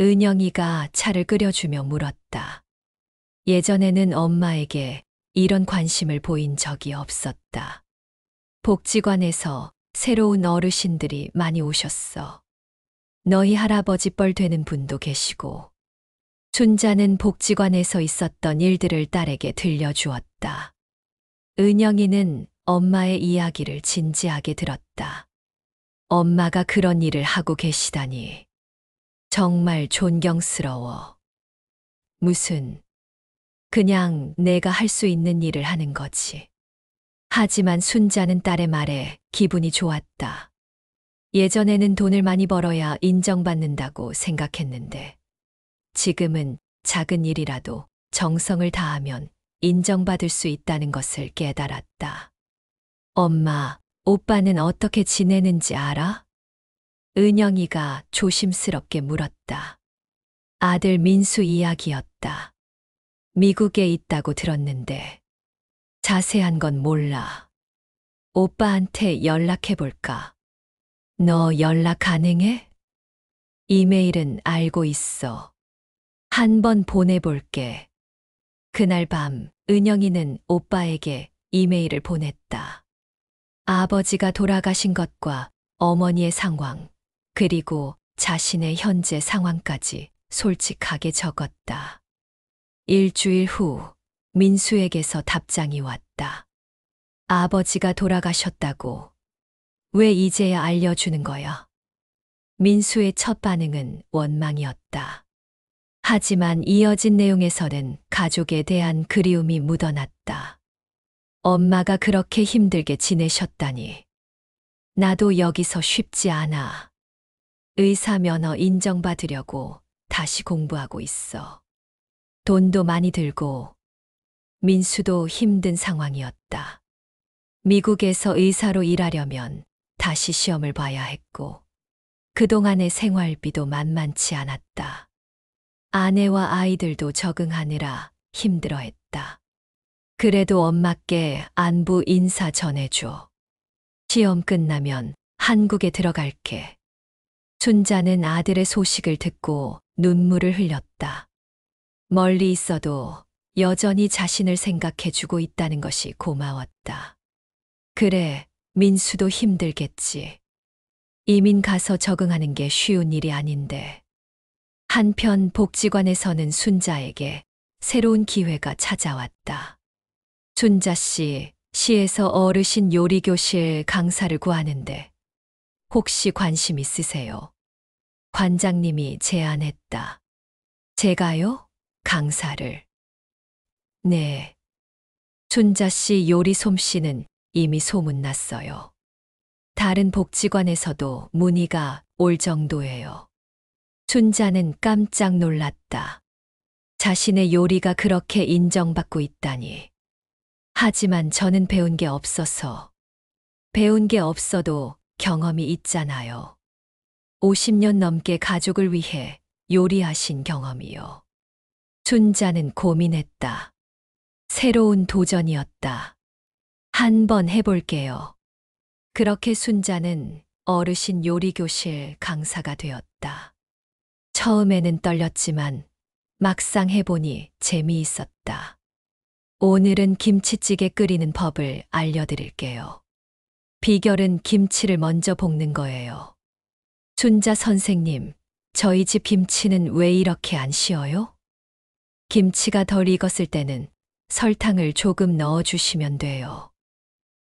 은영이가 차를 끓여주며 물었다. 예전에는 엄마에게 이런 관심을 보인 적이 없었다. 복지관에서 새로운 어르신들이 많이 오셨어. 너희 할아버지 뻘 되는 분도 계시고. 순자는 복지관에서 있었던 일들을 딸에게 들려주었다. 은영이는 엄마의 이야기를 진지하게 들었다. 엄마가 그런 일을 하고 계시다니. 정말 존경스러워. 무슨, 그냥 내가 할 수 있는 일을 하는 거지. 하지만 순자는 딸의 말에 기분이 좋았다. 예전에는 돈을 많이 벌어야 인정받는다고 생각했는데, 지금은 작은 일이라도 정성을 다하면 인정받을 수 있다는 것을 깨달았다. 엄마, 오빠는 어떻게 지내는지 알아? 은영이가 조심스럽게 물었다. 아들 민수 이야기였다. 미국에 있다고 들었는데 자세한 건 몰라. 오빠한테 연락해 볼까? 너 연락 가능해? 이메일은 알고 있어. 한번 보내볼게. 그날 밤 은영이는 오빠에게 이메일을 보냈다. 아버지가 돌아가신 것과 어머니의 상황, 그리고 자신의 현재 상황까지 솔직하게 적었다. 일주일 후 민수에게서 답장이 왔다. 아버지가 돌아가셨다고. 왜 이제야 알려주는 거야? 민수의 첫 반응은 원망이었다. 하지만 이어진 내용에서는 가족에 대한 그리움이 묻어났다. 엄마가 그렇게 힘들게 지내셨다니. 나도 여기서 쉽지 않아. 의사 면허 인정받으려고 다시 공부하고 있어. 돈도 많이 들고 민수도 힘든 상황이었다. 미국에서 의사로 일하려면 다시 시험을 봐야 했고 그동안의 생활비도 만만치 않았다. 아내와 아이들도 적응하느라 힘들어했다. 그래도 엄마께 안부 인사 전해줘. 시험 끝나면 한국에 들어갈게. 순자는 아들의 소식을 듣고 눈물을 흘렸다. 멀리 있어도 여전히 자신을 생각해주고 있다는 것이 고마웠다. 그래, 민수도 힘들겠지. 이민 가서 적응하는 게 쉬운 일이 아닌데. 한편 복지관에서는 순자에게 새로운 기회가 찾아왔다. 순자 씨, 시에서 어르신 요리교실 강사를 구하는데 혹시 관심 있으세요? 관장님이 제안했다. 제가요? 강사를. 네. 순자 씨 요리 솜씨는 이미 소문났어요. 다른 복지관에서도 문의가 올 정도예요. 순자는 깜짝 놀랐다. 자신의 요리가 그렇게 인정받고 있다니. 하지만 저는 배운 게 없어서. 배운 게 없어도 경험이 있잖아요. 50년 넘게 가족을 위해 요리하신 경험이요. 순자는 고민했다. 새로운 도전이었다. 한번 해볼게요. 그렇게 순자는 어르신 요리교실 강사가 되었다. 처음에는 떨렸지만 막상 해보니 재미있었다. 오늘은 김치찌개 끓이는 법을 알려드릴게요. 비결은 김치를 먼저 볶는 거예요. 순자 선생님, 저희 집 김치는 왜 이렇게 안 쉬어요? 김치가 덜 익었을 때는 설탕을 조금 넣어주시면 돼요.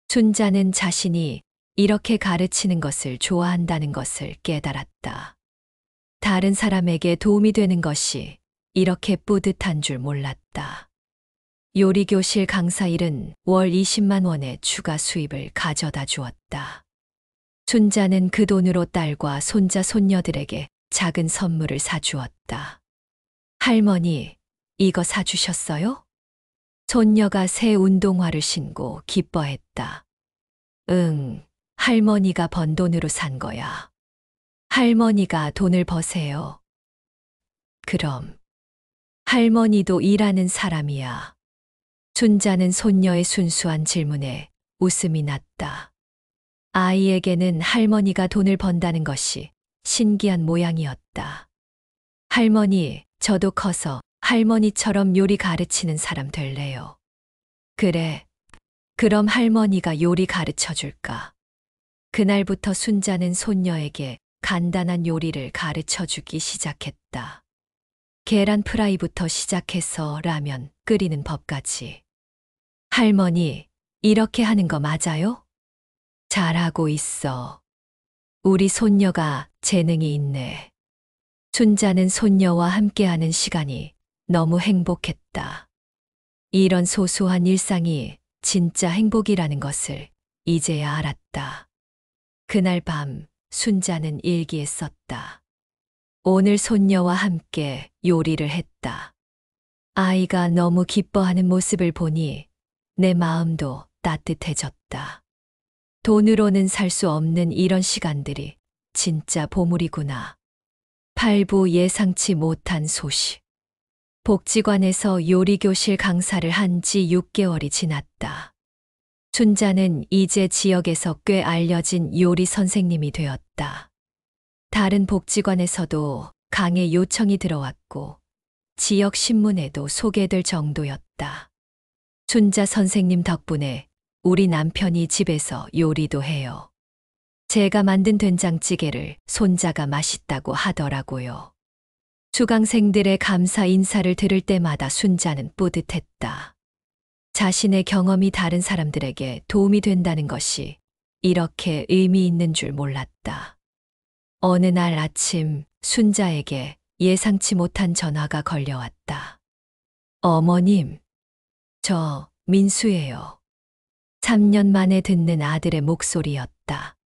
순자는 자신이 이렇게 가르치는 것을 좋아한다는 것을 깨달았다. 다른 사람에게 도움이 되는 것이 이렇게 뿌듯한 줄 몰랐다. 요리교실 강사 일은 월 20만 원의 추가 수입을 가져다 주었다. 순자는 그 돈으로 딸과 손자 손녀들에게 작은 선물을 사주었다. 할머니, 이거 사주셨어요? 손녀가 새 운동화를 신고 기뻐했다. 응, 할머니가 번 돈으로 산 거야. 할머니가 돈을 버세요. 그럼 할머니도 일하는 사람이야. 순자는 손녀의 순수한 질문에 웃음이 났다. 아이에게는 할머니가 돈을 번다는 것이 신기한 모양이었다. 할머니, 저도 커서 할머니처럼 요리 가르치는 사람 될래요. 그래, 그럼 할머니가 요리 가르쳐 줄까? 그날부터 순자는 손녀에게 간단한 요리를 가르쳐 주기 시작했다. 계란 프라이부터 시작해서 라면 끓이는 법까지. 할머니, 이렇게 하는 거 맞아요? 잘하고 있어. 우리 손녀가 재능이 있네. 순자는 손녀와 함께하는 시간이 너무 행복했다. 이런 소소한 일상이 진짜 행복이라는 것을 이제야 알았다. 그날 밤 순자는 일기에 썼다. 오늘 손녀와 함께 요리를 했다. 아이가 너무 기뻐하는 모습을 보니 내 마음도 따뜻해졌다. 돈으로는 살 수 없는 이런 시간들이 진짜 보물이구나. 8부 예상치 못한 소식. 복지관에서 요리교실 강사를 한 지 6개월이 지났다. 순자는 이제 지역에서 꽤 알려진 요리 선생님이 되었다. 다른 복지관에서도 강의 요청이 들어왔고 지역 신문에도 소개될 정도였다. 순자 선생님 덕분에 우리 남편이 집에서 요리도 해요. 제가 만든 된장찌개를 손자가 맛있다고 하더라고요. 수강생들의 감사 인사를 들을 때마다 순자는 뿌듯했다. 자신의 경험이 다른 사람들에게 도움이 된다는 것이 이렇게 의미 있는 줄 몰랐다. 어느 날 아침 순자에게 예상치 못한 전화가 걸려왔다. 어머님, 저 민수예요. 3년 만에 듣는 아들의 목소리였다.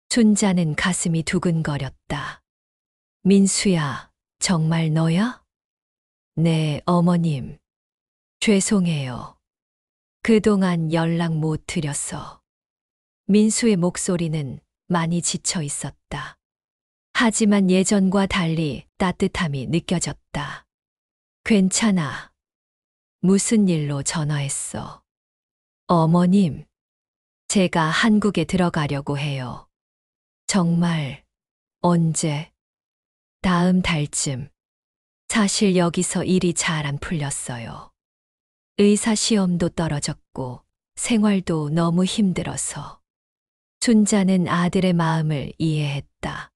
순자는 가슴이 두근거렸다. 민수야, 정말 너야? 네, 어머님. 죄송해요. 그동안 연락 못 드려서. 민수의 목소리는 많이 지쳐 있었다. 하지만 예전과 달리 따뜻함이 느껴졌다. 괜찮아. 무슨 일로 전화했어? 어머님, 제가 한국에 들어가려고 해요. 정말, 언제? 다음 달쯤. 사실 여기서 일이 잘 안 풀렸어요. 의사 시험도 떨어졌고 생활도 너무 힘들어서. 순자는 아들의 마음을 이해했다.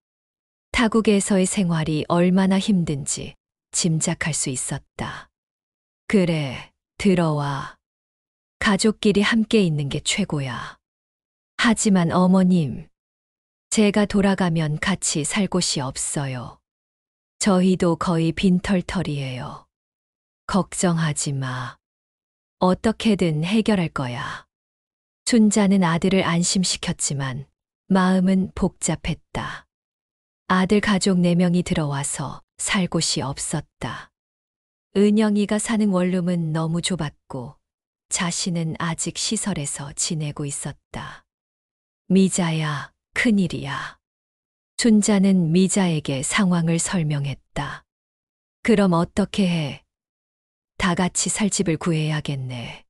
타국에서의 생활이 얼마나 힘든지 짐작할 수 있었다. 그래, 들어와. 가족끼리 함께 있는 게 최고야. 하지만 어머님, 제가 돌아가면 같이 살 곳이 없어요. 저희도 거의 빈털터리예요. 걱정하지 마. 어떻게든 해결할 거야. 순자는 아들을 안심시켰지만 마음은 복잡했다. 아들 가족 4명이 들어와서 살 곳이 없었다. 은영이가 사는 원룸은 너무 좁았고 자신은 아직 시설에서 지내고 있었다. 미자야, 큰일이야. 순자는 미자에게 상황을 설명했다. 그럼 어떻게 해? 다 같이 살 집을 구해야겠네.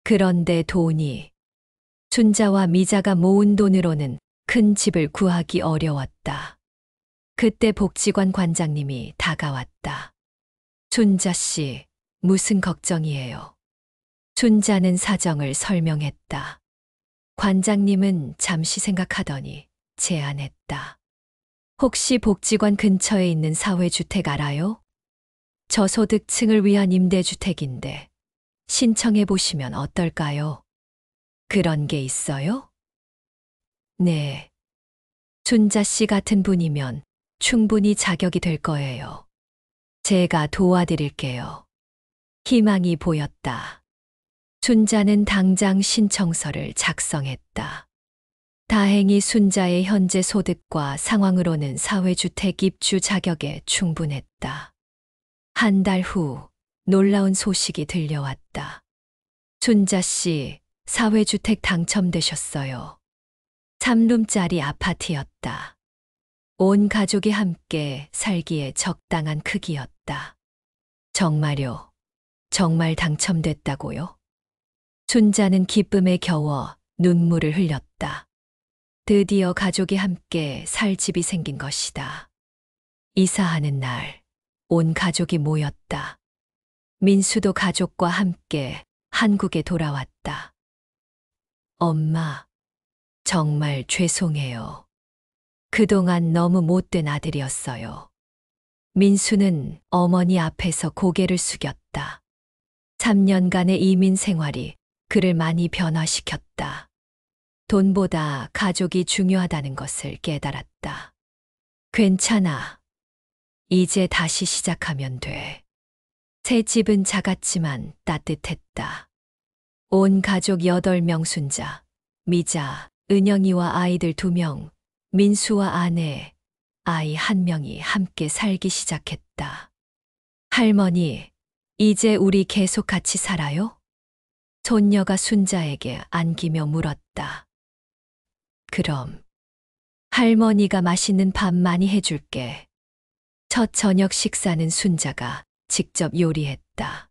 그런데 돈이, 순자와 미자가 모은 돈으로는 큰 집을 구하기 어려웠다. 그때 복지관 관장님이 다가왔다. 순자 씨, 무슨 걱정이에요? 순자는 사정을 설명했다. 관장님은 잠시 생각하더니 제안했다. 혹시 복지관 근처에 있는 사회주택 알아요? 저소득층을 위한 임대주택인데 신청해 보시면 어떨까요? 그런 게 있어요? 네. 순자 씨 같은 분이면 충분히 자격이 될 거예요. 제가 도와드릴게요. 희망이 보였다. 순자는 당장 신청서를 작성했다. 다행히 순자의 현재 소득과 상황으로는 사회주택 입주 자격에 충분했다. 한 달 후 놀라운 소식이 들려왔다. 순자 씨, 사회주택 당첨되셨어요. 3룸짜리 아파트였다. 온 가족이 함께 살기에 적당한 크기였다. 정말요? 정말 당첨됐다고요? 순자는 기쁨에 겨워 눈물을 흘렸다. 드디어 가족이 함께 살 집이 생긴 것이다. 이사하는 날, 온 가족이 모였다. 민수도 가족과 함께 한국에 돌아왔다. 엄마, 정말 죄송해요. 그동안 너무 못된 아들이었어요. 민수는 어머니 앞에서 고개를 숙였다. 3년간의 이민 생활이 그를 많이 변화시켰다. 돈보다 가족이 중요하다는 것을 깨달았다. 괜찮아. 이제 다시 시작하면 돼. 새 집은 작았지만 따뜻했다. 온 가족 8명 순자, 미자, 은영이와 아이들 2명, 민수와 아내, 아이 1명이 함께 살기 시작했다. 할머니, 이제 우리 계속 같이 살아요? 손녀가 순자에게 안기며 물었다. 그럼 할머니가 맛있는 밥 많이 해줄게. 첫 저녁 식사는 순자가 직접 요리했다.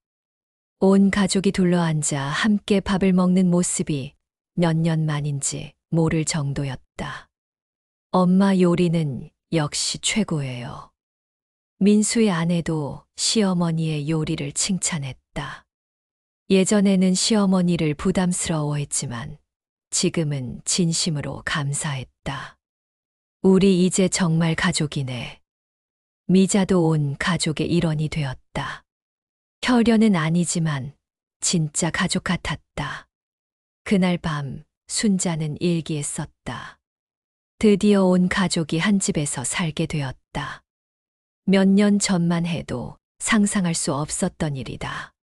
온 가족이 둘러앉아 함께 밥을 먹는 모습이 몇 년 만인지 모를 정도였다. 엄마 요리는 역시 최고예요. 민수의 아내도 시어머니의 요리를 칭찬했다. 예전에는 시어머니를 부담스러워했지만 지금은 진심으로 감사했다. 우리 이제 정말 가족이네. 미자도 온 가족의 일원이 되었다. 혈연은 아니지만 진짜 가족 같았다. 그날 밤 순자는 일기에 썼다. 드디어 온 가족이 한 집에서 살게 되었다. 몇 년 전만 해도 상상할 수 없었던 일이다.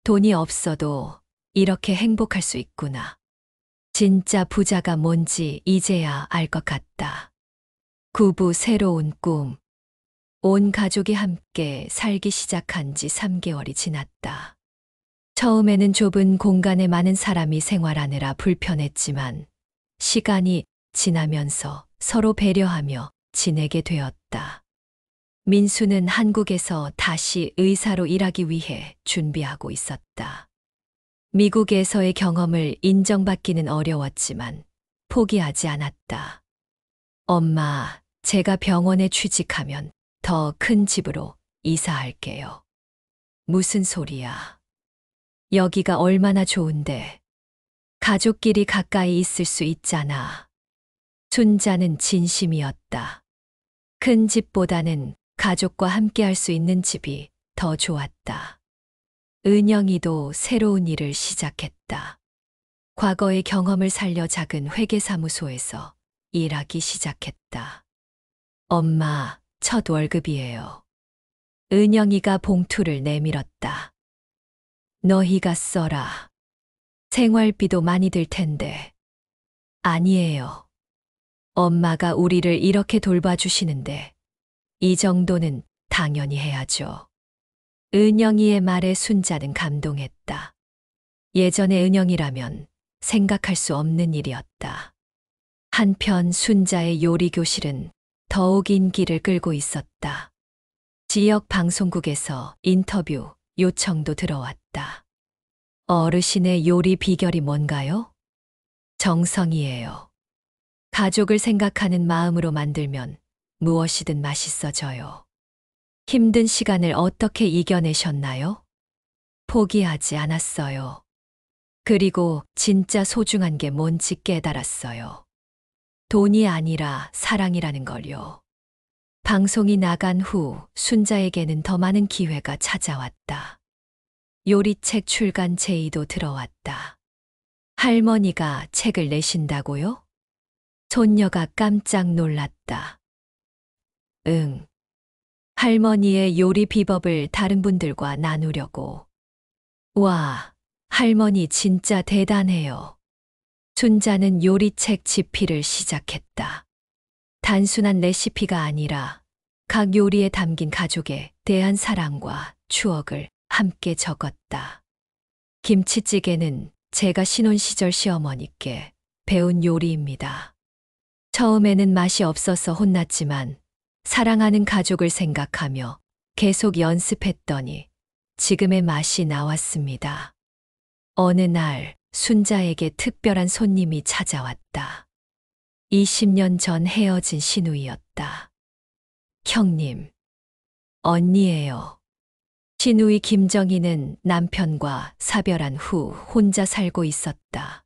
돈이 없어도 이렇게 행복할 수 있구나. 진짜 부자가 뭔지 이제야 알 것 같다. 구부 새로운 꿈. 온 가족이 함께 살기 시작한 지 3개월이 지났다. 처음에는 좁은 공간에 많은 사람이 생활하느라 불편했지만 시간이 지나면서 서로 배려하며 지내게 되었다. 민수는 한국에서 다시 의사로 일하기 위해 준비하고 있었다. 미국에서의 경험을 인정받기는 어려웠지만 포기하지 않았다. 엄마, 제가 병원에 취직하면 더 큰 집으로 이사할게요. 무슨 소리야? 여기가 얼마나 좋은데. 가족끼리 가까이 있을 수 있잖아. 순자는 진심이었다. 큰 집보다는 가족과 함께 할 수 있는 집이 더 좋았다. 은영이도 새로운 일을 시작했다. 과거의 경험을 살려 작은 회계사무소에서 일하기 시작했다. 엄마, 첫 월급이에요. 은영이가 봉투를 내밀었다. 너희가 써라. 생활비도 많이 들 텐데. 아니에요. 엄마가 우리를 이렇게 돌봐주시는데 이 정도는 당연히 해야죠. 은영이의 말에 순자는 감동했다. 예전의 은영이라면 생각할 수 없는 일이었다. 한편 순자의 요리 교실은 더욱 인기를 끌고 있었다. 지역 방송국에서 인터뷰, 요청도 들어왔다. 어르신의 요리 비결이 뭔가요? 정성이에요. 가족을 생각하는 마음으로 만들면 무엇이든 맛있어져요. 힘든 시간을 어떻게 이겨내셨나요? 포기하지 않았어요. 그리고 진짜 소중한 게 뭔지 깨달았어요. 돈이 아니라 사랑이라는 걸요. 방송이 나간 후 순자에게는 더 많은 기회가 찾아왔다. 요리책 출간 제의도 들어왔다. 할머니가 책을 내신다고요? 손녀가 깜짝 놀랐다. 응. 할머니의 요리 비법을 다른 분들과 나누려고. 와, 할머니 진짜 대단해요. 순자는 요리책 집필을 시작했다. 단순한 레시피가 아니라 각 요리에 담긴 가족에 대한 사랑과 추억을 함께 적었다. 김치찌개는 제가 신혼시절 시어머니께 배운 요리입니다. 처음에는 맛이 없어서 혼났지만 사랑하는 가족을 생각하며 계속 연습했더니 지금의 맛이 나왔습니다. 어느 날 순자에게 특별한 손님이 찾아왔다. 20년 전 헤어진 시누이였다. 형님, 언니예요. 시누이 김정희는 남편과 사별한 후 혼자 살고 있었다.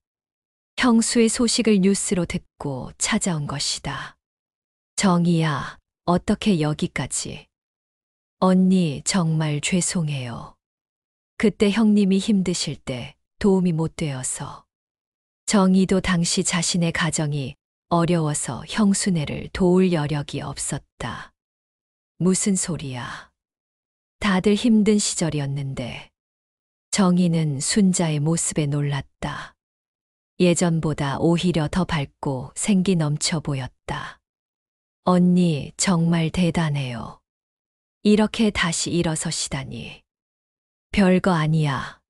형수의 소식을 뉴스로 듣고 찾아온 것이다. 정희야, 어떻게 여기까지? 언니 정말 죄송해요. 그때 형님이 힘드실 때 도움이 못 되어서. 정희도 당시 자신의 가정이 어려워서 형수네를 도울 여력이 없었다. 무슨 소리야. 다들 힘든 시절이었는데. 정희는 순자의 모습에 놀랐다. 예전보다 오히려 더 밝고 생기 넘쳐 보였다. 언니 정말 대단해요. 이렇게 다시 일어서시다니. 별거 아니야.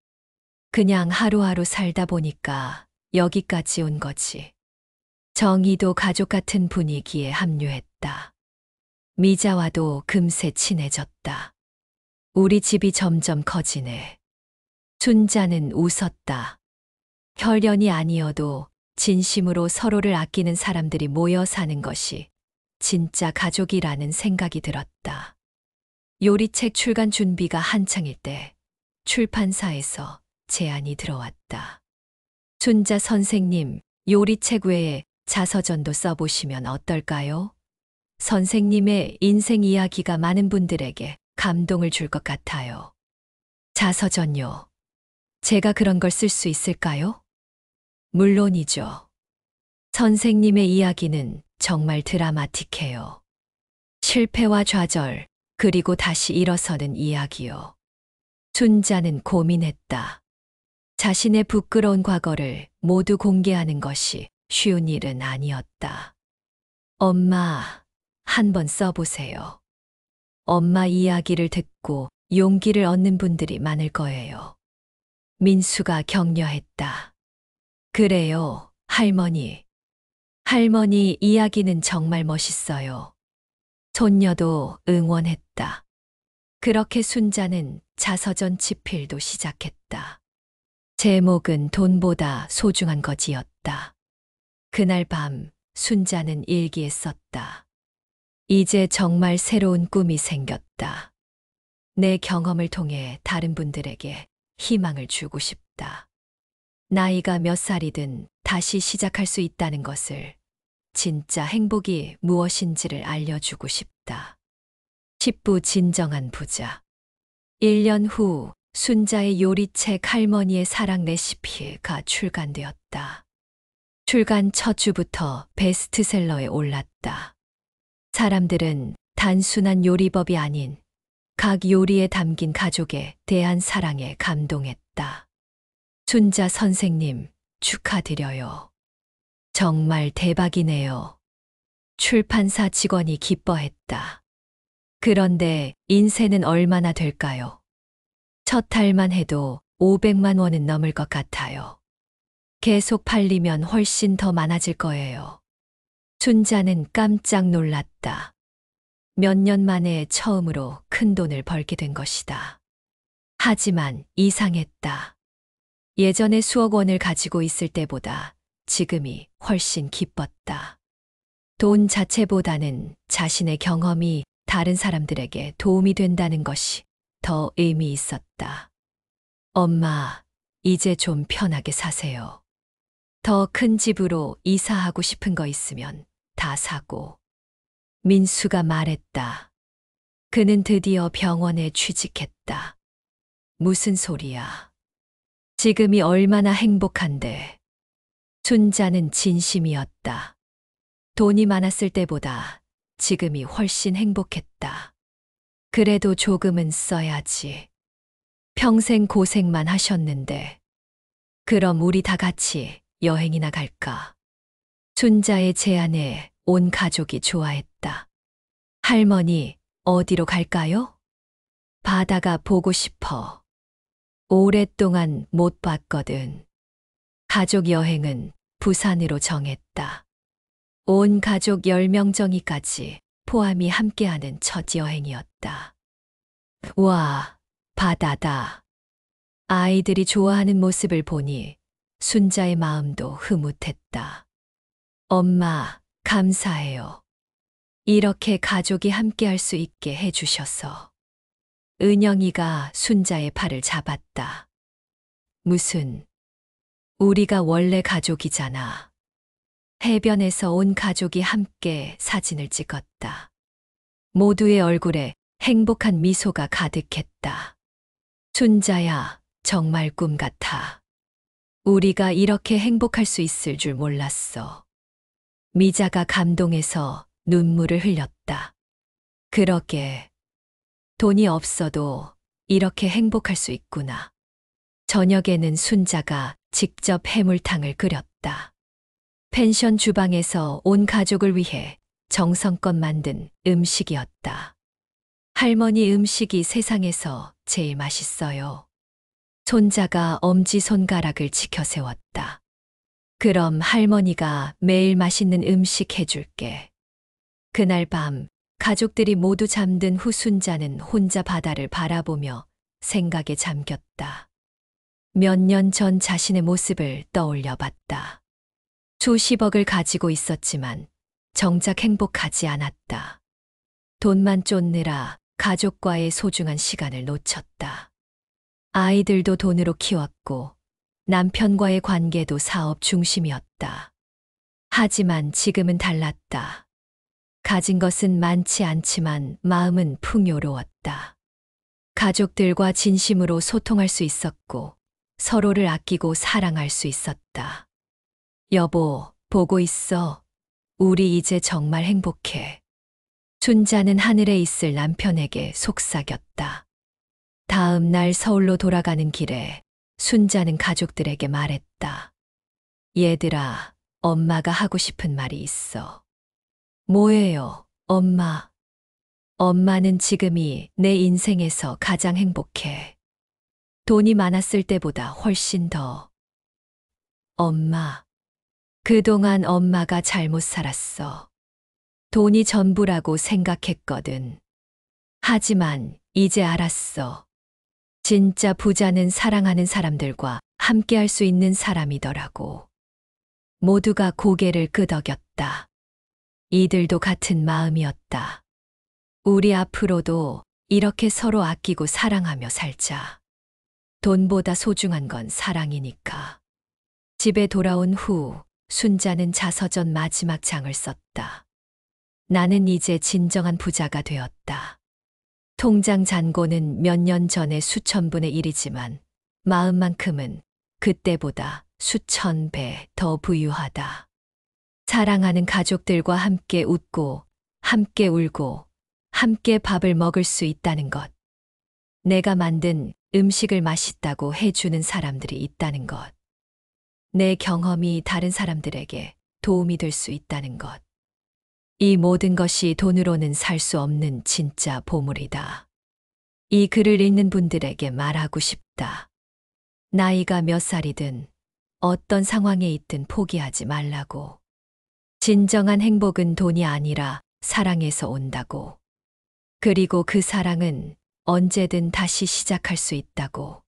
그냥 하루하루 살다 보니까 여기까지 온 거지. 정희도 가족 같은 분위기에 합류했다. 미자와도 금세 친해졌다. 우리 집이 점점 커지네. 순자는 웃었다. 혈연이 아니어도 진심으로 서로를 아끼는 사람들이 모여 사는 것이 진짜 가족이라는 생각이 들었다. 요리책 출간 준비가 한창일 때 출판사에서 제안이 들어왔다. 순자 선생님, 요리책 외에 자서전도 써보시면 어떨까요? 선생님의 인생 이야기가 많은 분들에게 감동을 줄 것 같아요. 자서전요. 제가 그런 걸 쓸 수 있을까요? 물론이죠. 선생님의 이야기는 정말 드라마틱해요. 실패와 좌절, 그리고 다시 일어서는 이야기요. 순자는 고민했다. 자신의 부끄러운 과거를 모두 공개하는 것이 쉬운 일은 아니었다. 엄마, 한번 써보세요. 엄마 이야기를 듣고 용기를 얻는 분들이 많을 거예요. 민수가 격려했다. 그래요, 할머니. 할머니 이야기는 정말 멋있어요. 손녀도 응원했다. 그렇게 순자는 자서전 집필도 시작했다. 제목은 돈보다 소중한 것이었다. 그날 밤 순자는 일기에 썼다. 이제 정말 새로운 꿈이 생겼다. 내 경험을 통해 다른 분들에게 희망을 주고 싶다. 나이가 몇 살이든 다시 시작할 수 있다는 것을, 진짜 행복이 무엇인지를 알려주고 싶다. 10부 진정한 부자. 1년 후 순자의 요리책 할머니의 사랑 레시피가 출간되었다. 출간 첫 주부터 베스트셀러에 올랐다. 사람들은 단순한 요리법이 아닌 각 요리에 담긴 가족에 대한 사랑에 감동했다. 순자 선생님, 축하드려요. 정말 대박이네요. 출판사 직원이 기뻐했다. 그런데 인쇄는 얼마나 될까요? 첫 달만 해도 500만 원은 넘을 것 같아요. 계속 팔리면 훨씬 더 많아질 거예요. 순자는 깜짝 놀랐다. 몇 년 만에 처음으로 큰 돈을 벌게 된 것이다. 하지만 이상했다. 예전에 수억 원을 가지고 있을 때보다 지금이 훨씬 기뻤다. 돈 자체보다는 자신의 경험이 다른 사람들에게 도움이 된다는 것이 더 의미 있었다. 엄마, 이제 좀 편하게 사세요. 더 큰 집으로 이사하고 싶은 거 있으면 다 사고. 민수가 말했다. 그는 드디어 병원에 취직했다. 무슨 소리야. 지금이 얼마나 행복한데. 순자는 진심이었다. 돈이 많았을 때보다 지금이 훨씬 행복했다. 그래도 조금은 써야지. 평생 고생만 하셨는데. 그럼 우리 다 같이 여행이나 갈까? 순자의 제안에 온 가족이 좋아했다. 할머니, 어디로 갈까요? 바다가 보고 싶어. 오랫동안 못 봤거든. 가족 여행은 부산으로 정했다. 온 가족 10명 정의까지 포함이 함께하는 첫 여행이었다. 와, 바다다. 아이들이 좋아하는 모습을 보니 순자의 마음도 흐뭇했다. 엄마, 감사해요. 이렇게 가족이 함께할 수 있게 해주셔서. 은영이가 순자의 팔을 잡았다. 무슨, 우리가 원래 가족이잖아. 해변에서 온 가족이 함께 사진을 찍었다. 모두의 얼굴에 행복한 미소가 가득했다. 순자야, 정말 꿈 같아. 우리가 이렇게 행복할 수 있을 줄 몰랐어. 미자가 감동해서 눈물을 흘렸다. 그러게. 돈이 없어도 이렇게 행복할 수 있구나. 저녁에는 순자가 직접 해물탕을 끓였다. 펜션 주방에서 온 가족을 위해 정성껏 만든 음식이었다. 할머니 음식이 세상에서 제일 맛있어요. 손자가 엄지손가락을 치켜 세웠다. 그럼 할머니가 매일 맛있는 음식 해줄게. 그날 밤 가족들이 모두 잠든 후 순자는 혼자 바다를 바라보며 생각에 잠겼다. 몇 년 전 자신의 모습을 떠올려 봤다. 수십억을 가지고 있었지만 정작 행복하지 않았다. 돈만 쫓느라 가족과의 소중한 시간을 놓쳤다. 아이들도 돈으로 키웠고 남편과의 관계도 사업 중심이었다. 하지만 지금은 달랐다. 가진 것은 많지 않지만 마음은 풍요로웠다. 가족들과 진심으로 소통할 수 있었고 서로를 아끼고 사랑할 수 있었다. 여보, 보고 있어. 우리 이제 정말 행복해. 순자는 하늘에 있을 남편에게 속삭였다. 다음 날 서울로 돌아가는 길에 순자는 가족들에게 말했다. 얘들아, 엄마가 하고 싶은 말이 있어. 뭐예요, 엄마? 엄마는 지금이 내 인생에서 가장 행복해. 돈이 많았을 때보다 훨씬 더. 엄마, 그동안 엄마가 잘못 살았어. 돈이 전부라고 생각했거든. 하지만 이제 알았어. 진짜 부자는 사랑하는 사람들과 함께할 수 있는 사람이더라고. 모두가 고개를 끄덕였다. 이들도 같은 마음이었다. 우리 앞으로도 이렇게 서로 아끼고 사랑하며 살자. 돈보다 소중한 건 사랑이니까. 집에 돌아온 후 순자는 자서전 마지막 장을 썼다. 나는 이제 진정한 부자가 되었다. 통장 잔고는 몇 년 전의 수천 분의 1이지만 마음만큼은 그때보다 수천 배 더 부유하다. 사랑하는 가족들과 함께 웃고, 함께 울고, 함께 밥을 먹을 수 있다는 것. 내가 만든 음식을 맛있다고 해주는 사람들이 있다는 것. 내 경험이 다른 사람들에게 도움이 될 수 있다는 것. 이 모든 것이 돈으로는 살 수 없는 진짜 보물이다. 이 글을 읽는 분들에게 말하고 싶다. 나이가 몇 살이든 어떤 상황에 있든 포기하지 말라고. 진정한 행복은 돈이 아니라 사랑에서 온다고. 그리고 그 사랑은 언제든 다시 시작할 수 있다고.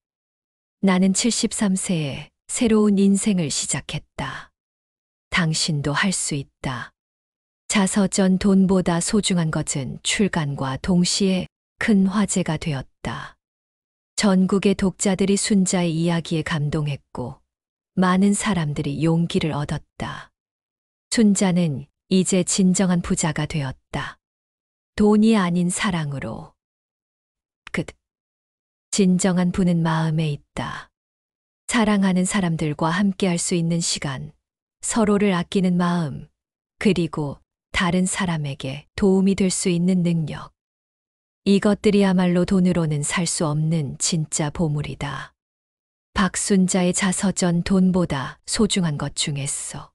나는 73세에 새로운 인생을 시작했다. 당신도 할 수 있다. 자서전 돈보다 소중한 것은 출간과 동시에 큰 화제가 되었다. 전국의 독자들이 순자의 이야기에 감동했고 많은 사람들이 용기를 얻었다. 순자는 이제 진정한 부자가 되었다. 돈이 아닌 사랑으로. 진정한 부는 마음에 있다. 사랑하는 사람들과 함께할 수 있는 시간, 서로를 아끼는 마음, 그리고 다른 사람에게 도움이 될 수 있는 능력. 이것들이야말로 돈으로는 살 수 없는 진짜 보물이다. 박순자의 자서전 돈보다 소중한 것 중에서